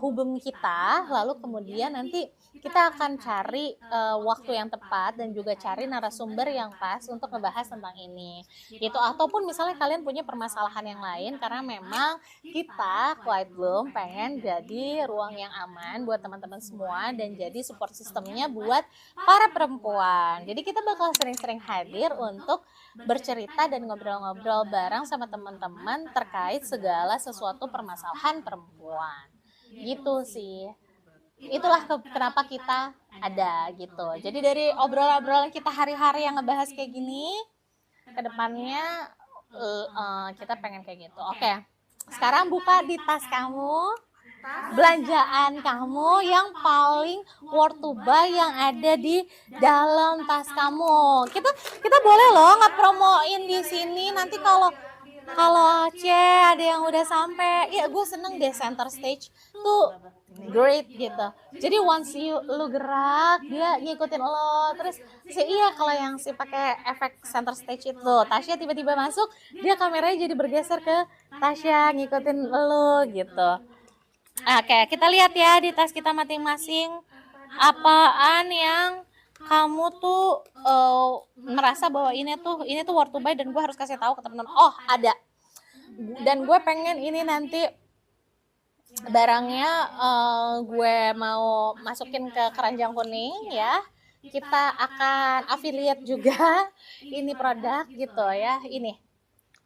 hubungi kita, lalu kemudian nanti kita akan cari waktu yang tepat dan juga cari narasumber yang pas untuk ngebahas tentang ini gitu. Ataupun misalnya kalian punya permasalahan yang lain, karena memang kita Quiet Bloom pengen jadi ruang yang aman buat teman-teman semua dan jadi support sistemnya buat para perempuan. Jadi kita bakal sering-sering hadir untuk bercerita dan ngobrol-ngobrol bareng sama teman-teman terkait segala sesuatu permasalahan perempuan gitu sih. Itulah kenapa kita ada gitu. Jadi dari obrolan-obrolan kita hari-hari yang ngebahas kayak gini, kedepannya kita pengen kayak gitu. Oke, sekarang buka di tas kamu belanjaan kamu yang paling worth to buy yang ada di dalam tas kamu. Kita boleh loh ngepromoin di sini. Nanti kalau ada yang udah sampai, ya gue seneng deh center stage tuh great gitu. Jadi once lu gerak, dia ngikutin lo. Terus iya kalau yang si pakai efek center stage itu, Tasya tiba-tiba masuk, dia kameranya jadi bergeser ke Tasya ngikutin lo gitu. Oke, kita lihat ya di tas kita masing-masing apaan yang kamu tuh merasa bahwa ini tuh worth to buy dan gue harus kasih tahu ke teman-teman. Oh, ada. Dan gue pengen ini nanti barangnya gue mau masukin ke keranjang kuning ya. Kita akan affiliate juga ini produk gitu ya. Ini.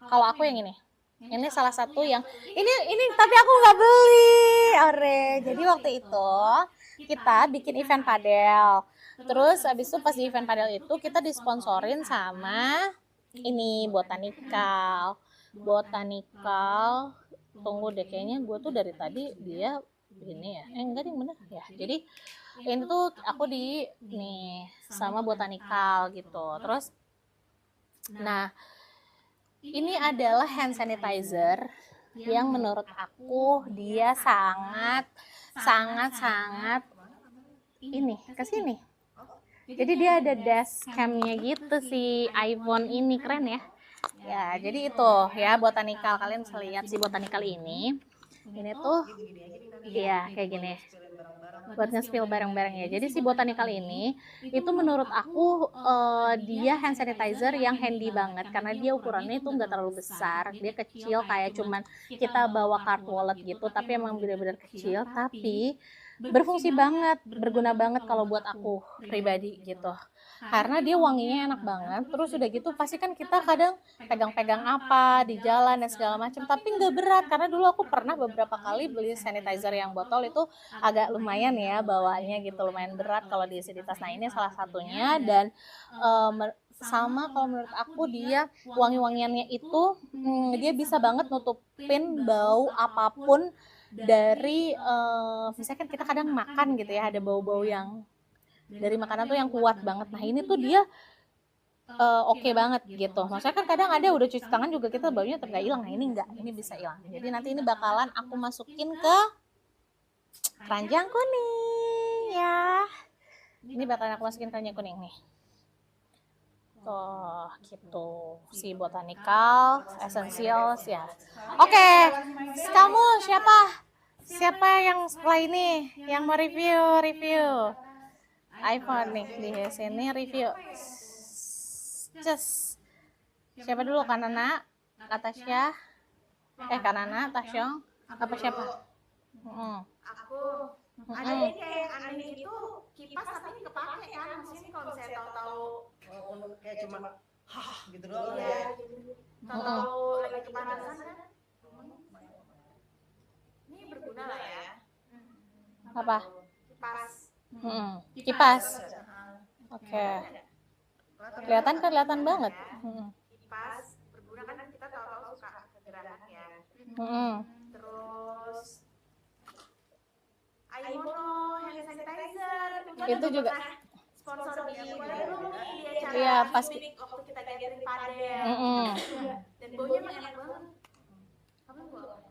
Kalau aku yang ini. Ini salah satu yang ini tapi aku nggak beli. Ore. Jadi waktu itu kita bikin event padel. Terus habis itu pas di event padel itu kita disponsorin sama ini Botanical. Tunggu deh, kayaknya gue tuh dari tadi dia begini ya. Enggak deh, bener ya. Jadi ini tuh aku di nih sama Botanical gitu. Terus nah, ini adalah hand sanitizer yang menurut aku dia sangat ini kesini. Jadi dia ada dash camnya gitu si iPhone ini, keren ya. Ya, jadi itu ya Botanical, kalian bisa lihat si Botanical ini tuh iya kayak gini. Buat nge-spill bareng-bareng ya. Jadi si Botanical ini itu menurut aku dia hand sanitizer yang handy banget karena dia ukurannya itu nggak terlalu besar, dia kecil kayak cuman kita bawa card wallet gitu, tapi emang benar-benar kecil tapi berfungsi banget, berguna banget kalau buat aku pribadi gitu. Karena dia wanginya enak banget, terus udah gitu pasti kan kita kadang pegang-pegang apa di jalan dan segala macam, tapi nggak berat karena dulu aku pernah beberapa kali beli sanitizer yang botol itu agak lumayan ya bawanya gitu, lumayan berat kalau diisi di tas. Nah ini salah satunya dan sama kalau menurut aku dia wangi-wangiannya itu dia bisa banget nutupin bau apapun dari misalkan kita kadang makan gitu ya ada bau-bau yang dari makanan tuh yang kuat banget. Nah ini tuh dia oke banget gitu. Maksudnya kan kadang ada udah cuci tangan juga kita baunya tetap gak hilang. Nah ini enggak, ini bisa hilang. Jadi nanti ini bakalan aku masukin ke keranjang kuning ya. Ini bakalan aku masukin keranjang kuning nih. Tuh gitu si Botanical Essentials ya. Oke, kamu siapa yang setelah ini yang mau review iPhone nih di sini review. Siapa dulu, Kanana, Tasya, Kanana, Tasyong, apa siapa?
Aku ada deh kayak aneh itu kipas tapi ini kepake kan, maksudnya kalau misalnya tahu-tahu
kayak cuma gitu doang
ya,
ya.
tahu-tahu lagi kepanasan kan, ini berguna lah ya.
Apa?
Kipas.
Kipas. Oke. Kelihatan banget.
Kipas berguna kan kita tahu-tahu suka kegerahan ya. Terus Aimono hand sanitizer
Itu juga
sponsor di Bandung nih, dia cara
iya, pas
unik waktu kita gathering padel. Dan baunya emang enak banget. Kamu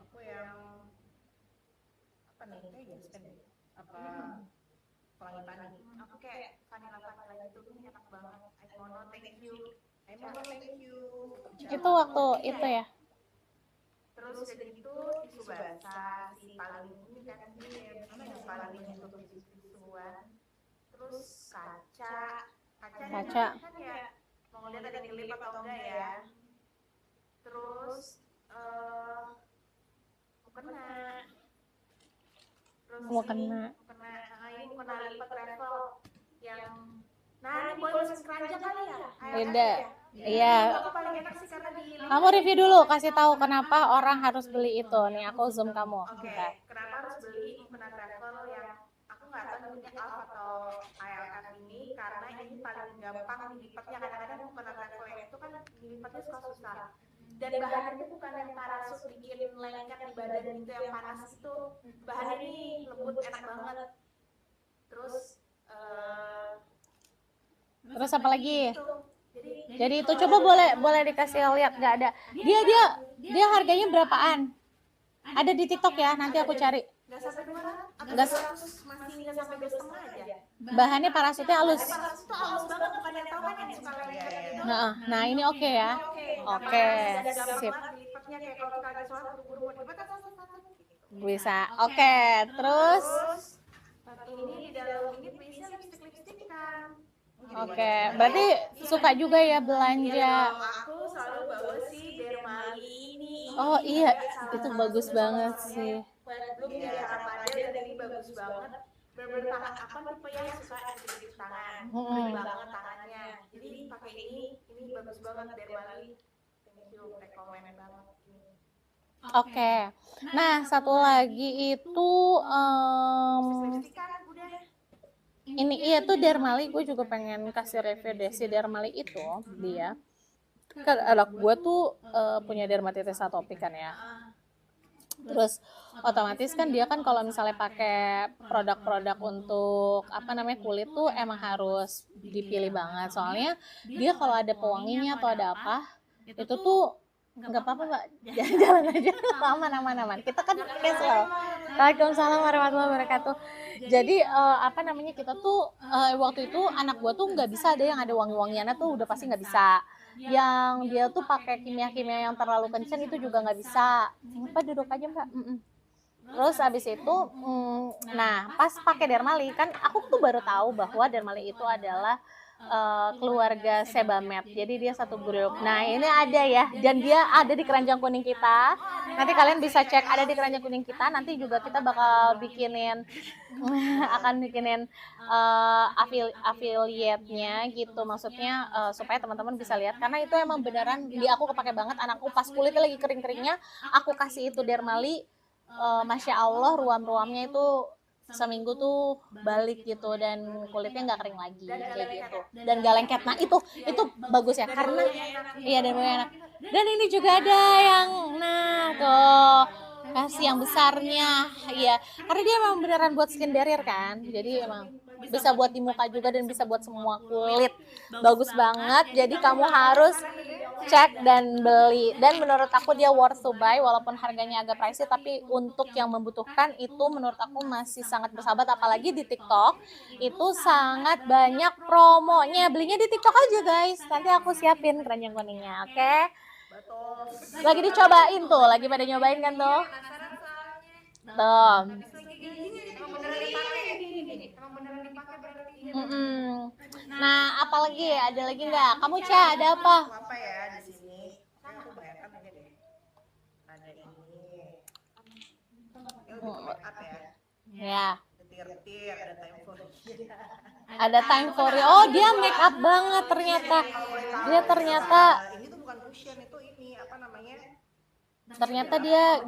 Aku yang apa nih kayak gitu apa pelangi.
aku kayak vanilla gitu, ini enak banget. Aimono thank you.
Thank you.
itu waktu itu ya.
Terus terus udah gitu tisu basah si paling ini kan yang paling untuk tisuan, terus kaca kan ya mau lihat ada kelip atau enggak ya, terus mukena ini mukena lipat travel yang ini boleh mesin keranjang kali ya
Beda. Iya.
aku paling enak sih karena di
Kamu review dulu, kasih tahu kenapa orang harus beli itu. Nih aku zoom kamu.
Oke, kenapa harus beli mukena travel yang aku nggak tahu punya Alf atau ALF ini karena ini paling gampang dilipatnya. Kadang-kadang mukena travel yang itu kan dilipatnya suka susah. Dan bahannya itu bukan yang parasut bikin lengket di badan itu yang panas itu. Bahannya ini lembut enak banget. Terus
Terus apa lagi?
itu.
Jadi itu coba boleh dikasih lihat, nggak ada. Dia harganya berapaan? Ada di TikTok ya, nanti aku cari.
Nggak sampai 200,
Nggak
200 masih nggak sampai 2,5 aja.
Bahannya parasutnya halus.
Parasut tuh halus banget, bukan yang tahu kan yang suka lengket gitu.
Nah ini oke ya. Oke, sip.
Dilipatnya kayak kalau kita lagi sholat buru-buru mau dilipat
Bisa. Oke, terus
ini di dalam ini bisa lipstick kan.
oke. Berarti suka juga ya belanja.
Aku selalu bawa si Dermali ini.
Oh iya, itu bagus banget sih.
Belum di cara padel dan ini bagus banget. Bener-bener tangan aku tipe yang suka di tangan, kering banget tangannya. Jadi pakai ini bagus banget Dermali. Thank you, rekomend banget.
Oke. Nah, satu lagi itu
Lipstick kan udah.
ini iya tuh Dermali, gue juga pengen kasih review deh si Dermali itu. Dia kan anak gue tuh punya dermatitis atopik kan ya. Terus otomatis kan dia kan kalau misalnya pakai produk-produk untuk apa namanya kulit tuh emang harus dipilih banget, soalnya dia kalau ada pewanginya atau ada apa itu tuh nggak apa-apa mbak, jalan aja, aman, kita kan casual. Waalaikumsalam warahmatullahi wabarakatuh. Jadi apa namanya kita tuh waktu itu anak gua tuh nggak bisa ada yang ada wangi-wangiannya tuh udah pasti nggak bisa. Yang dia tuh pakai kimia-kimia yang terlalu kencang itu juga nggak bisa. Mbak duduk aja mbak. Terus abis itu, nah pas pakai Dermali kan aku tuh baru tahu bahwa Dermali itu adalah keluarga Sebamed, jadi dia satu grup. Nah ini ada ya, dan dia ada di keranjang kuning kita. Nanti kalian bisa cek ada di keranjang kuning kita. Nanti juga kita bakal bikinin, akan bikinin affiliate-nya gitu. Maksudnya supaya teman-teman bisa lihat, karena itu emang beneran di aku kepake banget. Anakku pas kulitnya lagi kering-keringnya, aku kasih itu Dermali. Masya Allah ruam-ruamnya itu seminggu tuh balik gitu dan kulitnya nggak kering lagi kayak gitu dan nggak lengket. Nah itu bagus ya karena iya dan enak. Dan ini juga ada yang tuh kasih yang besarnya ya, karena dia emang beneran buat skin barrier kan, jadi emang bisa buat di muka juga dan bisa buat semua kulit. Bagus banget, jadi kamu harus cek dan beli, dan menurut aku dia worth to buy walaupun harganya agak pricey, tapi untuk yang membutuhkan itu menurut aku masih sangat bersahabat. Apalagi di TikTok itu sangat banyak promonya, belinya di TikTok aja guys. Nanti aku siapin keranjang kuningnya, oke? Lagi dicobain tuh, lagi pada nyobain kan tuh. Tuh. Nah, apalagi ada lagi nggak? Kamu Ca, ada apa?
Apa ya di sini? Aku bayangkan aja deh. Ada ini. Ini untuk make up ya.
Ya.
Detir-detir, ada time for
Ada time for you. Oh, dia make up banget ternyata. Dia ternyata
ini tuh bukan cushion, itu ini apa namanya?
ternyata dia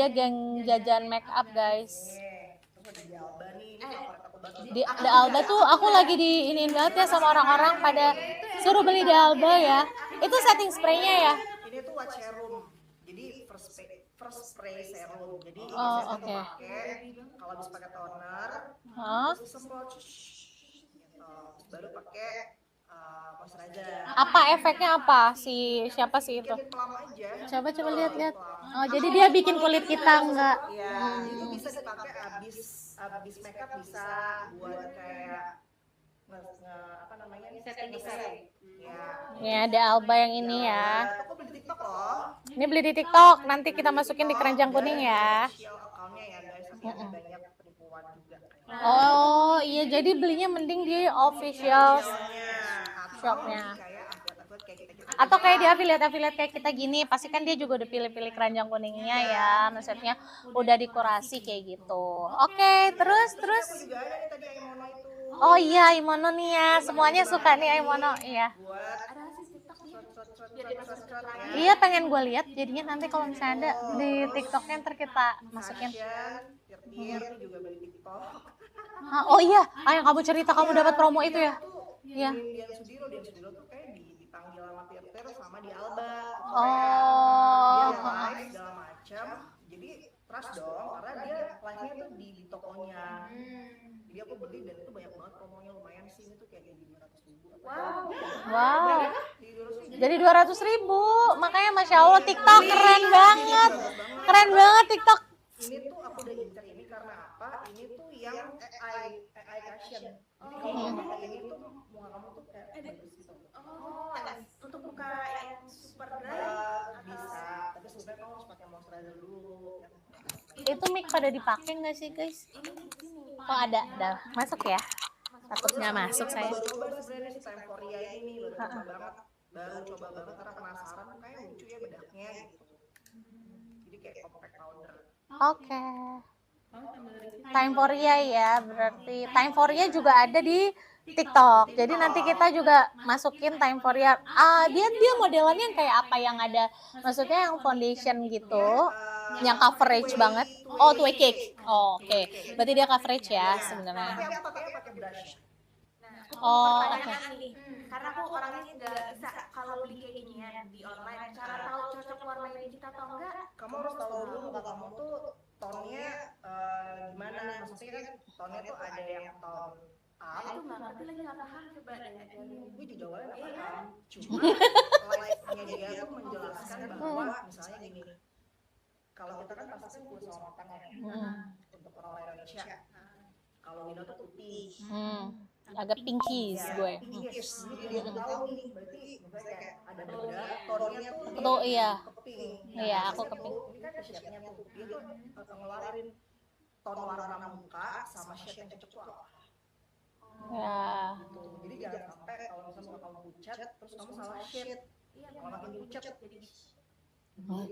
geng jajan make up guys.
Terus ada di Alba nih, ini favorit aku banget.
Di Alba tuh aku lagi diinin banget ya sama orang-orang pada suruh beli di Alba ya. Itu setting spraynya ya.
Ini tuh watch serum. Jadi first spray serum. Jadi ini
Oh,
biasanya
oke.
aku pakai kalau habis pakai toner,
Hah?
terus semprot gitu. Baru pakai moisturizer.
Apa efeknya apa? Siapa sih itu?
Bikin plum aja.
Coba lihat. Oh, jadi dia bikin kulit kita enggak.
Iya, itu bisa dipakai abis make up, bisa buat kayak apa namanya nih,
Second
ngeset.
design.
Ya.
Ya, ada Alba yang ini ya.
Aku beli di TikTok loh.
Ini beli di TikTok, nanti kita masukin di keranjang kuning ya.
Official account-nya ya guys, tapi ada banyak penipuan juga.
Oh iya, jadi belinya mending di official shopnya.
Kayak affiliate kayak kita gitu.
Atau kayak di affiliate kayak kita gini, pasti kan dia juga udah pilih-pilih keranjang kuningnya ya, maksudnya udah dekorasi kayak gitu. Oke, terus.
Aku juga ada nih tadi Aimono itu.
Oh iya, Aimono nih ya, semuanya suka nih Aimono, iya.
Buat
Ada sih TikTok dia.
shot ya.
Iya, pengen gue lihat jadinya nanti kalau misalnya ada di TikToknya ntar kita masukin.
Fashion, tir-tir juga beli TikTok.
Oh iya, yang kamu cerita kamu dapat promo itu ya? Iya.
Dian Sudiro tuh kayak dipanggil sama tir-tir sama di Alba.
Oh.
Dia live segala macam. Jadi trust dong, karena dia live-nya tuh di tokonya. Jadi aku beli dan itu banyak banget promonya, lumayan sih, itu kayak di 200.000.
Wow. Jadi 200.000, makanya Masya Allah TikTok keren banget. Keren banget TikTok.
Ini tuh aku udah incer ini karena apa? Ini tuh yang AI fashion. Jadi kalau pakai ini tuh muka kamu tuh kayak bagus gitu.
Oh, untuk buka yang super dry.
Bisa, tapi sebenarnya kamu harus pakai moisturizer dulu.
Itu mic pada dipakai nggak sih guys? Oh ada, masuk ya. Takutnya masuk saya.
Baru coba sebenarnya si Time Korea ini baru coba banget karena penasaran kayak lucu ya bedaknya gitu. Jadi kayak compact powder.
Oke. Time for Ria ya, berarti Time for Ria juga ada di TikTok. Jadi nanti kita juga masukin Time for Ria. Dia modelannya yang kayak apa yang ada? Maksudnya yang foundation gitu, yang coverage banget. Oh, 2 cake. Oh, oke. Berarti dia coverage ya sebenarnya.
Tapi aku pakai brush.
Oh, oke.
Pertanyaan nih, karena aku orangnya nggak bisa kalau beli kayak ginian di online, cara tahu cocok warnain kita atau enggak.
Kamu harus tahu dulu muka kamu tuh tonnya gimana. Maksudnya kan tonnya tuh ada yang ton up.
Itu nggak ngerti lagi nggak paham, coba deh.
Gue juga awalnya nggak paham. Cuma live-nya dia tuh menjelaskan bahwa misalnya gini, kalau kita kan pasti kulit sama matang ya untuk orang Indonesia. Kalau Wino tuh putih.
Agak pinkies gue.
Pinkish. Dia tuh tahu nih, berarti misalnya kayak ada beda tonnya tuh
Tuh iya.
ke pink.
Iya, aku ke pink.
Ini kan shade-nya tuh. Dia tuh ngeluarin ton warna muka sama shade yang cocok tuh apa.
Ya.
Gitu. Jadi jangan sampai kalau misalnya kamu pucat terus kamu salah shade. Kalau makin pucat jadi nah,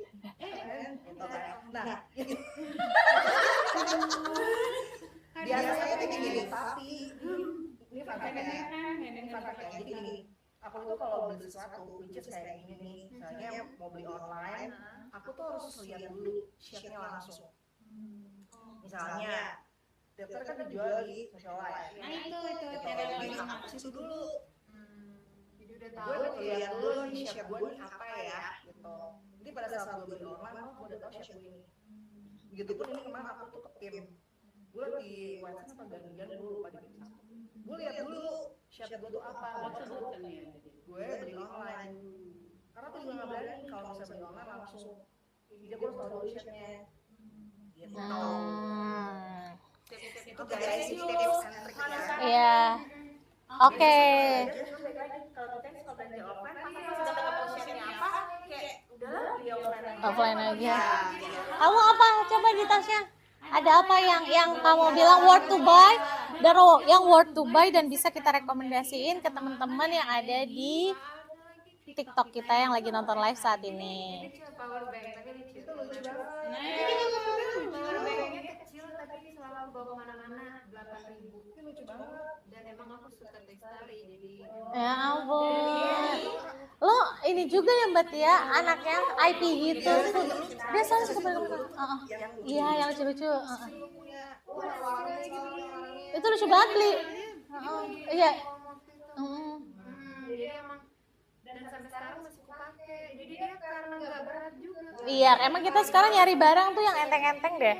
biasanya kayak gini, tapi ini fun fact ya. Jadi gini, aku tuh kalau beli sesuatu, which is kayak ini nih, misalnya mau beli online, aku tuh harus lihat dulu shade-nya langsung. Misalnya, Twitter kan dijual di social life.
Nah itu
Jadi aku situ dulu.
jadi udah
Gue
tahu
udah lihat dulu nih shade gue nih apa ya, gitu. Jadi pada saat gue beli online, gue udah tahu shade gue ini. Begitupun ini kemarin aku tuh ke tim. Gue di website apa gantian dulu lupa di satu. Gue lihat dulu shade gue tuh apa. Gue beli online. Karena tuh juga nggak berani kalau misalnya beli online langsung. Jadi gue harus tahu dulu shade-nya. Gitu. Itu guys, tips and trick ya.
Iya. Oke.
Terus balik lagi, kalau kita suka belanja offline, pasti sudah ketemu shade-nya apa, kayak udahlah beli offline aja.
Offline aja. Kamu apa? Coba di tasnya. Ada apa yang kamu bilang worth to buy? Yang worth to buy dan bisa kita rekomendasiin ke teman-teman yang ada di TikTok kita yang lagi nonton live saat ini.
power bank tapi lucu.
Itu lucu banget.
Power banknya kecil tapi selalu bawa kemana-mana 8.000.
Itu lucu banget.
Dan emang aku suka tekstari jadi
Ya ampun. Lo ini juga ya Mbak Tia, anaknya IP gitu. Dia selalu suka banget. Iya, yang lucu-lucu. Itu lucu banget, Li. Iya.
jadi emang dan sampai sekarang masih pakai. Jadi dia karena nggak berat juga.
Iya, emang kita sekarang nyari barang tuh yang enteng-enteng deh.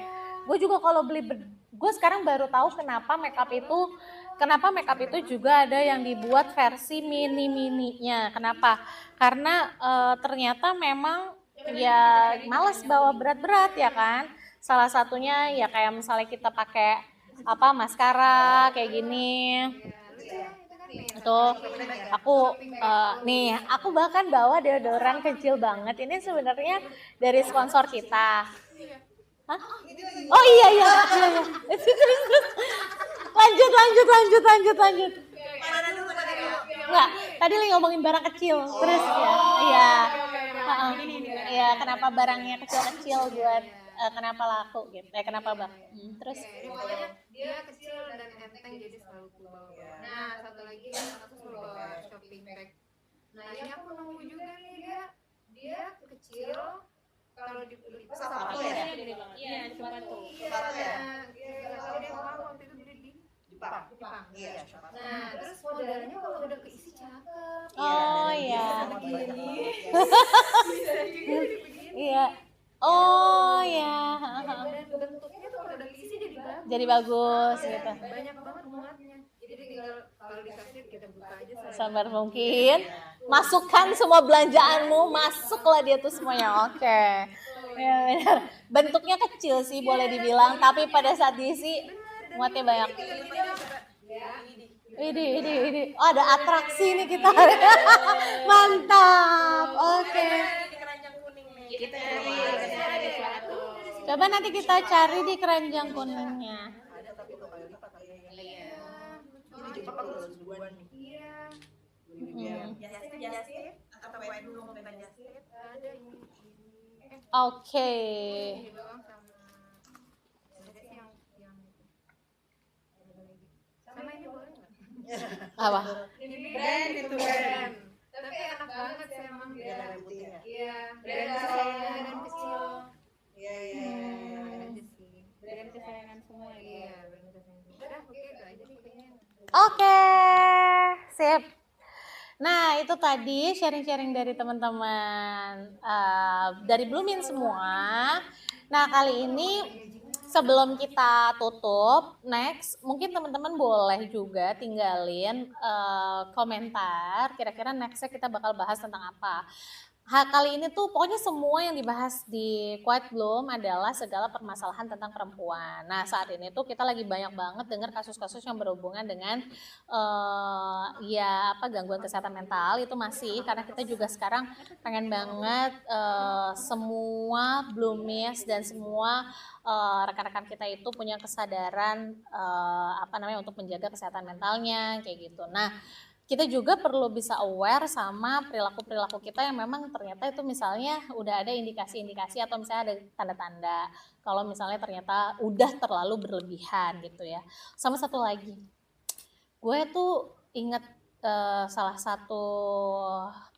Gue juga kalau beli, gue sekarang baru tahu kenapa makeup itu juga ada yang dibuat versi mini-mininya. Kenapa? Karena ternyata memang ya males bawa berat-berat ya kan. Salah satunya ya kayak misalnya kita pakai apa maskara kayak gini. Itu aku nih, aku bahkan bawa deodoran kecil banget. Ini sebenarnya dari sponsor kita. Hah? Oh iya. Terus. Lanjut. Enggak, tadi lagi ngomongin barang kecil. Terus ya. Iya. Iya, kenapa barangnya kecil-kecil buat kenapa laku gitu. Kenapa Bang? Terus
Ini pokoknya dia kecil dan enteng jadi selalu aku bawa. Nah, satu lagi aku suruh bawa shopping bag. Nah, ini aku nemu juga nih dia kecil kalau dibeli
Sepatu ya?
Iya, sepatu.
Sepatu ya?
Dia tahu dia mau waktu itu beli di
Jepang.
Jepang.
Iya, sepatu.
Nah, terus modelnya kalau udah keisi cakep.
oh iya.
Begini.
Iya. Oh ya.
Dan bentuknya tuh kalau udah keisi jadi bagus.
Jadi bagus gitu.
Banyak banget muatnya. Jadi tinggal kalau dikasih kita buka aja
Sabar mungkin. Masukkan semua belanjaanmu, masuklah dia tuh semuanya. Oke. Ya benar. Bentuknya kecil sih boleh dibilang, tapi pada saat diisi muatnya banyak. Ini. Oh, ada atraksi nih kita. Mantap. Oke.
Kita ada sepatu.
Coba nanti kita cari di keranjang kuningnya.
Ada tapi tuh kayak lipat kayak yang ini Jepang kan udah ribuan nih.
Iya.
Justip atau kue dulu bukan justip.
Ada ini.
Oke.
Ini doang sama ada sih yang sama ini boleh nggak?
Apa?
Ini brand itu brand. Tapi enak banget sih emang
Dia
dia.
ada putihnya.
Iya. Brand kesayangan dan kecil.
Iya.
Ada sih.
Brand kesayangan semua ya.
Iya, brand kesayangan. Udah, oke itu aja sih kayaknya.
Oke. Sip. Nah, itu tadi sharing-sharing dari teman-teman dari Bloomin semua. Nah, kali ini sebelum kita tutup, next mungkin teman-teman boleh juga tinggalin komentar. Kira-kira nextnya kita bakal bahas tentang apa. Kali ini tuh pokoknya semua yang dibahas di Quiet Bloom adalah segala permasalahan tentang perempuan. Nah, saat ini tuh kita lagi banyak banget dengar kasus-kasus yang berhubungan dengan gangguan kesehatan mental. Itu masih karena kita juga sekarang pengen banget semua Bloomies dan semua rekan-rekan kita itu punya kesadaran untuk menjaga kesehatan mentalnya kayak gitu. Nah, kita juga perlu bisa aware sama perilaku-perilaku kita yang memang ternyata itu misalnya udah ada indikasi-indikasi atau misalnya ada tanda-tanda kalau misalnya ternyata udah terlalu berlebihan gitu ya. Sama satu lagi, gue tuh inget salah satu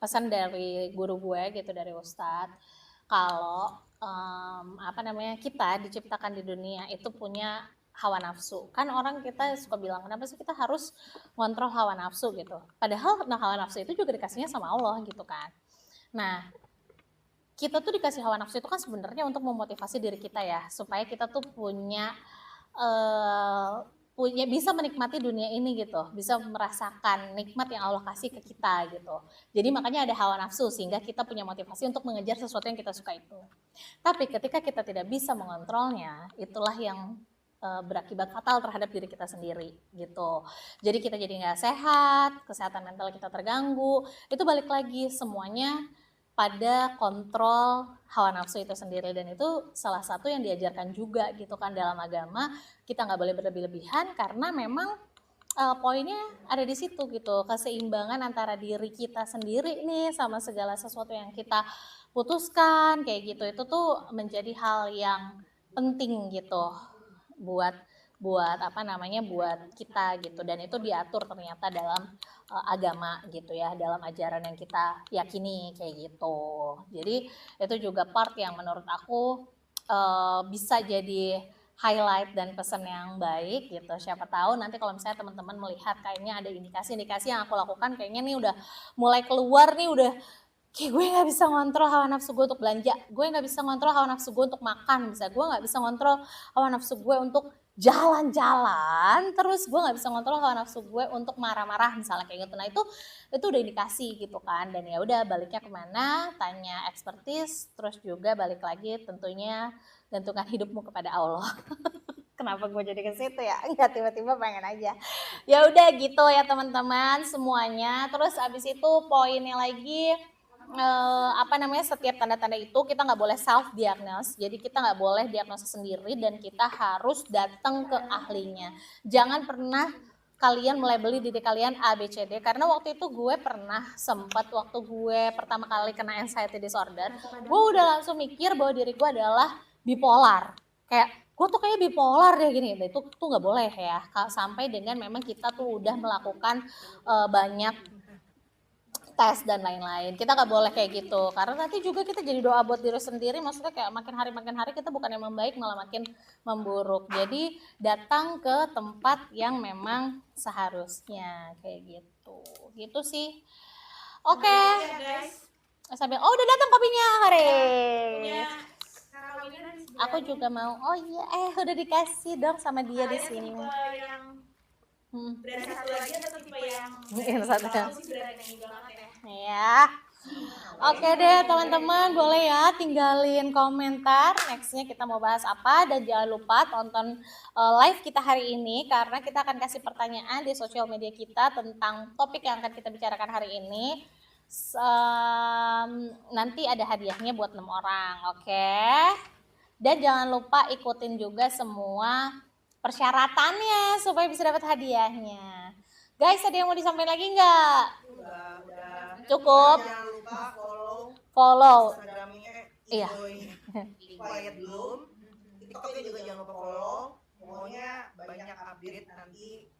pesan dari guru gue gitu, dari Ustadz, kalau kita diciptakan di dunia itu punya hawa nafsu. Kan orang kita suka bilang, kenapa sih kita harus ngontrol hawa nafsu gitu. Padahal hawa nafsu itu juga dikasihnya sama Allah gitu kan. Nah, kita tuh dikasih hawa nafsu itu kan sebenarnya untuk memotivasi diri kita ya, supaya kita tuh punya bisa menikmati dunia ini gitu, bisa merasakan nikmat yang Allah kasih ke kita gitu. Jadi makanya ada hawa nafsu sehingga kita punya motivasi untuk mengejar sesuatu yang kita suka itu. Tapi ketika kita tidak bisa mengontrolnya, itulah yang berakibat fatal terhadap diri kita sendiri gitu. Jadi kita jadi nggak sehat, kesehatan mental kita terganggu. Itu balik lagi semuanya pada kontrol hawa nafsu itu sendiri, dan itu salah satu yang diajarkan juga gitu kan dalam agama. Kita nggak boleh berlebih-lebihan karena memang poinnya ada di situ gitu, keseimbangan antara diri kita sendiri nih sama segala sesuatu yang kita putuskan kayak gitu. Itu tuh menjadi hal yang penting gitu buat kita gitu, dan itu diatur ternyata dalam agama gitu ya, dalam ajaran yang kita yakini kayak gitu. Jadi itu juga part yang menurut aku bisa jadi highlight dan pesan yang baik gitu. Siapa tahu nanti kalau misalnya teman-teman melihat kayaknya ada indikasi-indikasi yang aku lakukan kayaknya nih udah mulai keluar nih, udah kayak gue nggak bisa ngontrol hawa nafsu gue untuk belanja, gue nggak bisa ngontrol hawa nafsu gue untuk makan, gue nggak bisa ngontrol hawa nafsu gue untuk jalan-jalan, terus gue nggak bisa ngontrol hawa nafsu gue untuk marah-marah misalnya kayak gitu. Nah itu udah indikasi gitu kan, dan ya udah baliknya kemana, tanya ekspertis, terus juga balik lagi tentunya gantungkan hidupmu kepada Allah. Kenapa gue jadi ke situ ya? Enggak, tiba-tiba pengen aja. Ya udah gitu ya teman-teman semuanya. Terus abis itu poinnya lagi apa namanya, setiap tanda-tanda itu kita nggak boleh self diagnose. Jadi kita nggak boleh diagnosa sendiri dan kita harus datang ke ahlinya. Jangan pernah kalian melabeli diri kalian A, B, C, D. Karena waktu itu gue pernah sempat waktu gue pertama kali kena anxiety disorder, gue udah langsung mikir bahwa diri gue adalah bipolar. Kayak gue tuh kayak bipolar deh gini. Itu tuh nggak boleh ya. Sampai dengan memang kita tuh udah melakukan banyak tes dan lain-lain. Kita nggak boleh kayak gitu. Karena nanti juga kita jadi doa buat diri sendiri. Maksudnya kayak makin hari kita bukan yang membaik malah makin memburuk. Jadi datang ke tempat yang memang seharusnya kayak gitu. Gitu sih. Oke.
Ya guys,
Sambil udah datang kopinya hari.
punya karawinan
Aku juga mau. Oh iya, udah dikasih dong sama dia di sini.
tipe yang brand satu lagi atau tipe yang
Yang satu.
aku sih brand yang ini banget ya.
Ya. Oke deh teman-teman, boleh ya tinggalin komentar nextnya kita mau bahas apa, dan jangan lupa tonton live kita hari ini karena kita akan kasih pertanyaan di sosial media kita tentang topik yang akan kita bicarakan hari ini. Nanti ada hadiahnya buat 6 orang, oke? Dan jangan lupa ikutin juga semua persyaratannya supaya bisa dapat hadiahnya. Guys, ada yang mau disampaikan lagi nggak?
Udah.
Cukup.
Jangan lupa
Follow.
Instagramnya
Iya.
Quiet Bloom. TikToknya juga jangan lupa follow. Pokoknya banyak update nanti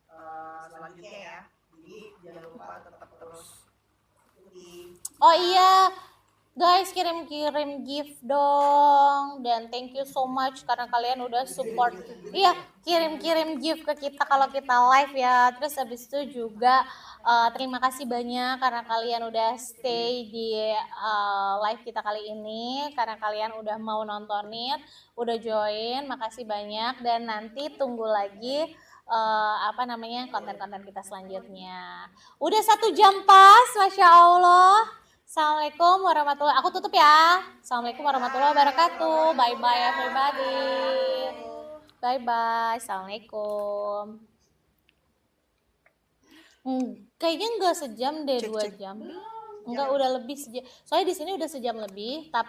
selanjutnya ya. Jadi jangan lupa tetap terus ikuti.
Oh iya, guys, kirim-kirim gift dong, dan thank you so much karena kalian udah support. Iya, kirim-kirim gift ke kita kalau kita live ya. Terus habis itu juga terima kasih banyak karena kalian udah stay di live kita kali ini, karena kalian udah mau nontonin, udah join, makasih banyak. Dan nanti tunggu lagi konten-konten kita selanjutnya. Udah 1 jam pas, Masya Allah. Assalamualaikum warahmatullahi wabarakatuh. Aku tutup ya. Assalamualaikum warahmatullahi wabarakatuh. Bye bye everybody. Bye bye. Assalamualaikum. Kayaknya enggak sejam deh, 2 jam. Enggak, udah lebih sejam. Soalnya di sini udah sejam lebih, tapi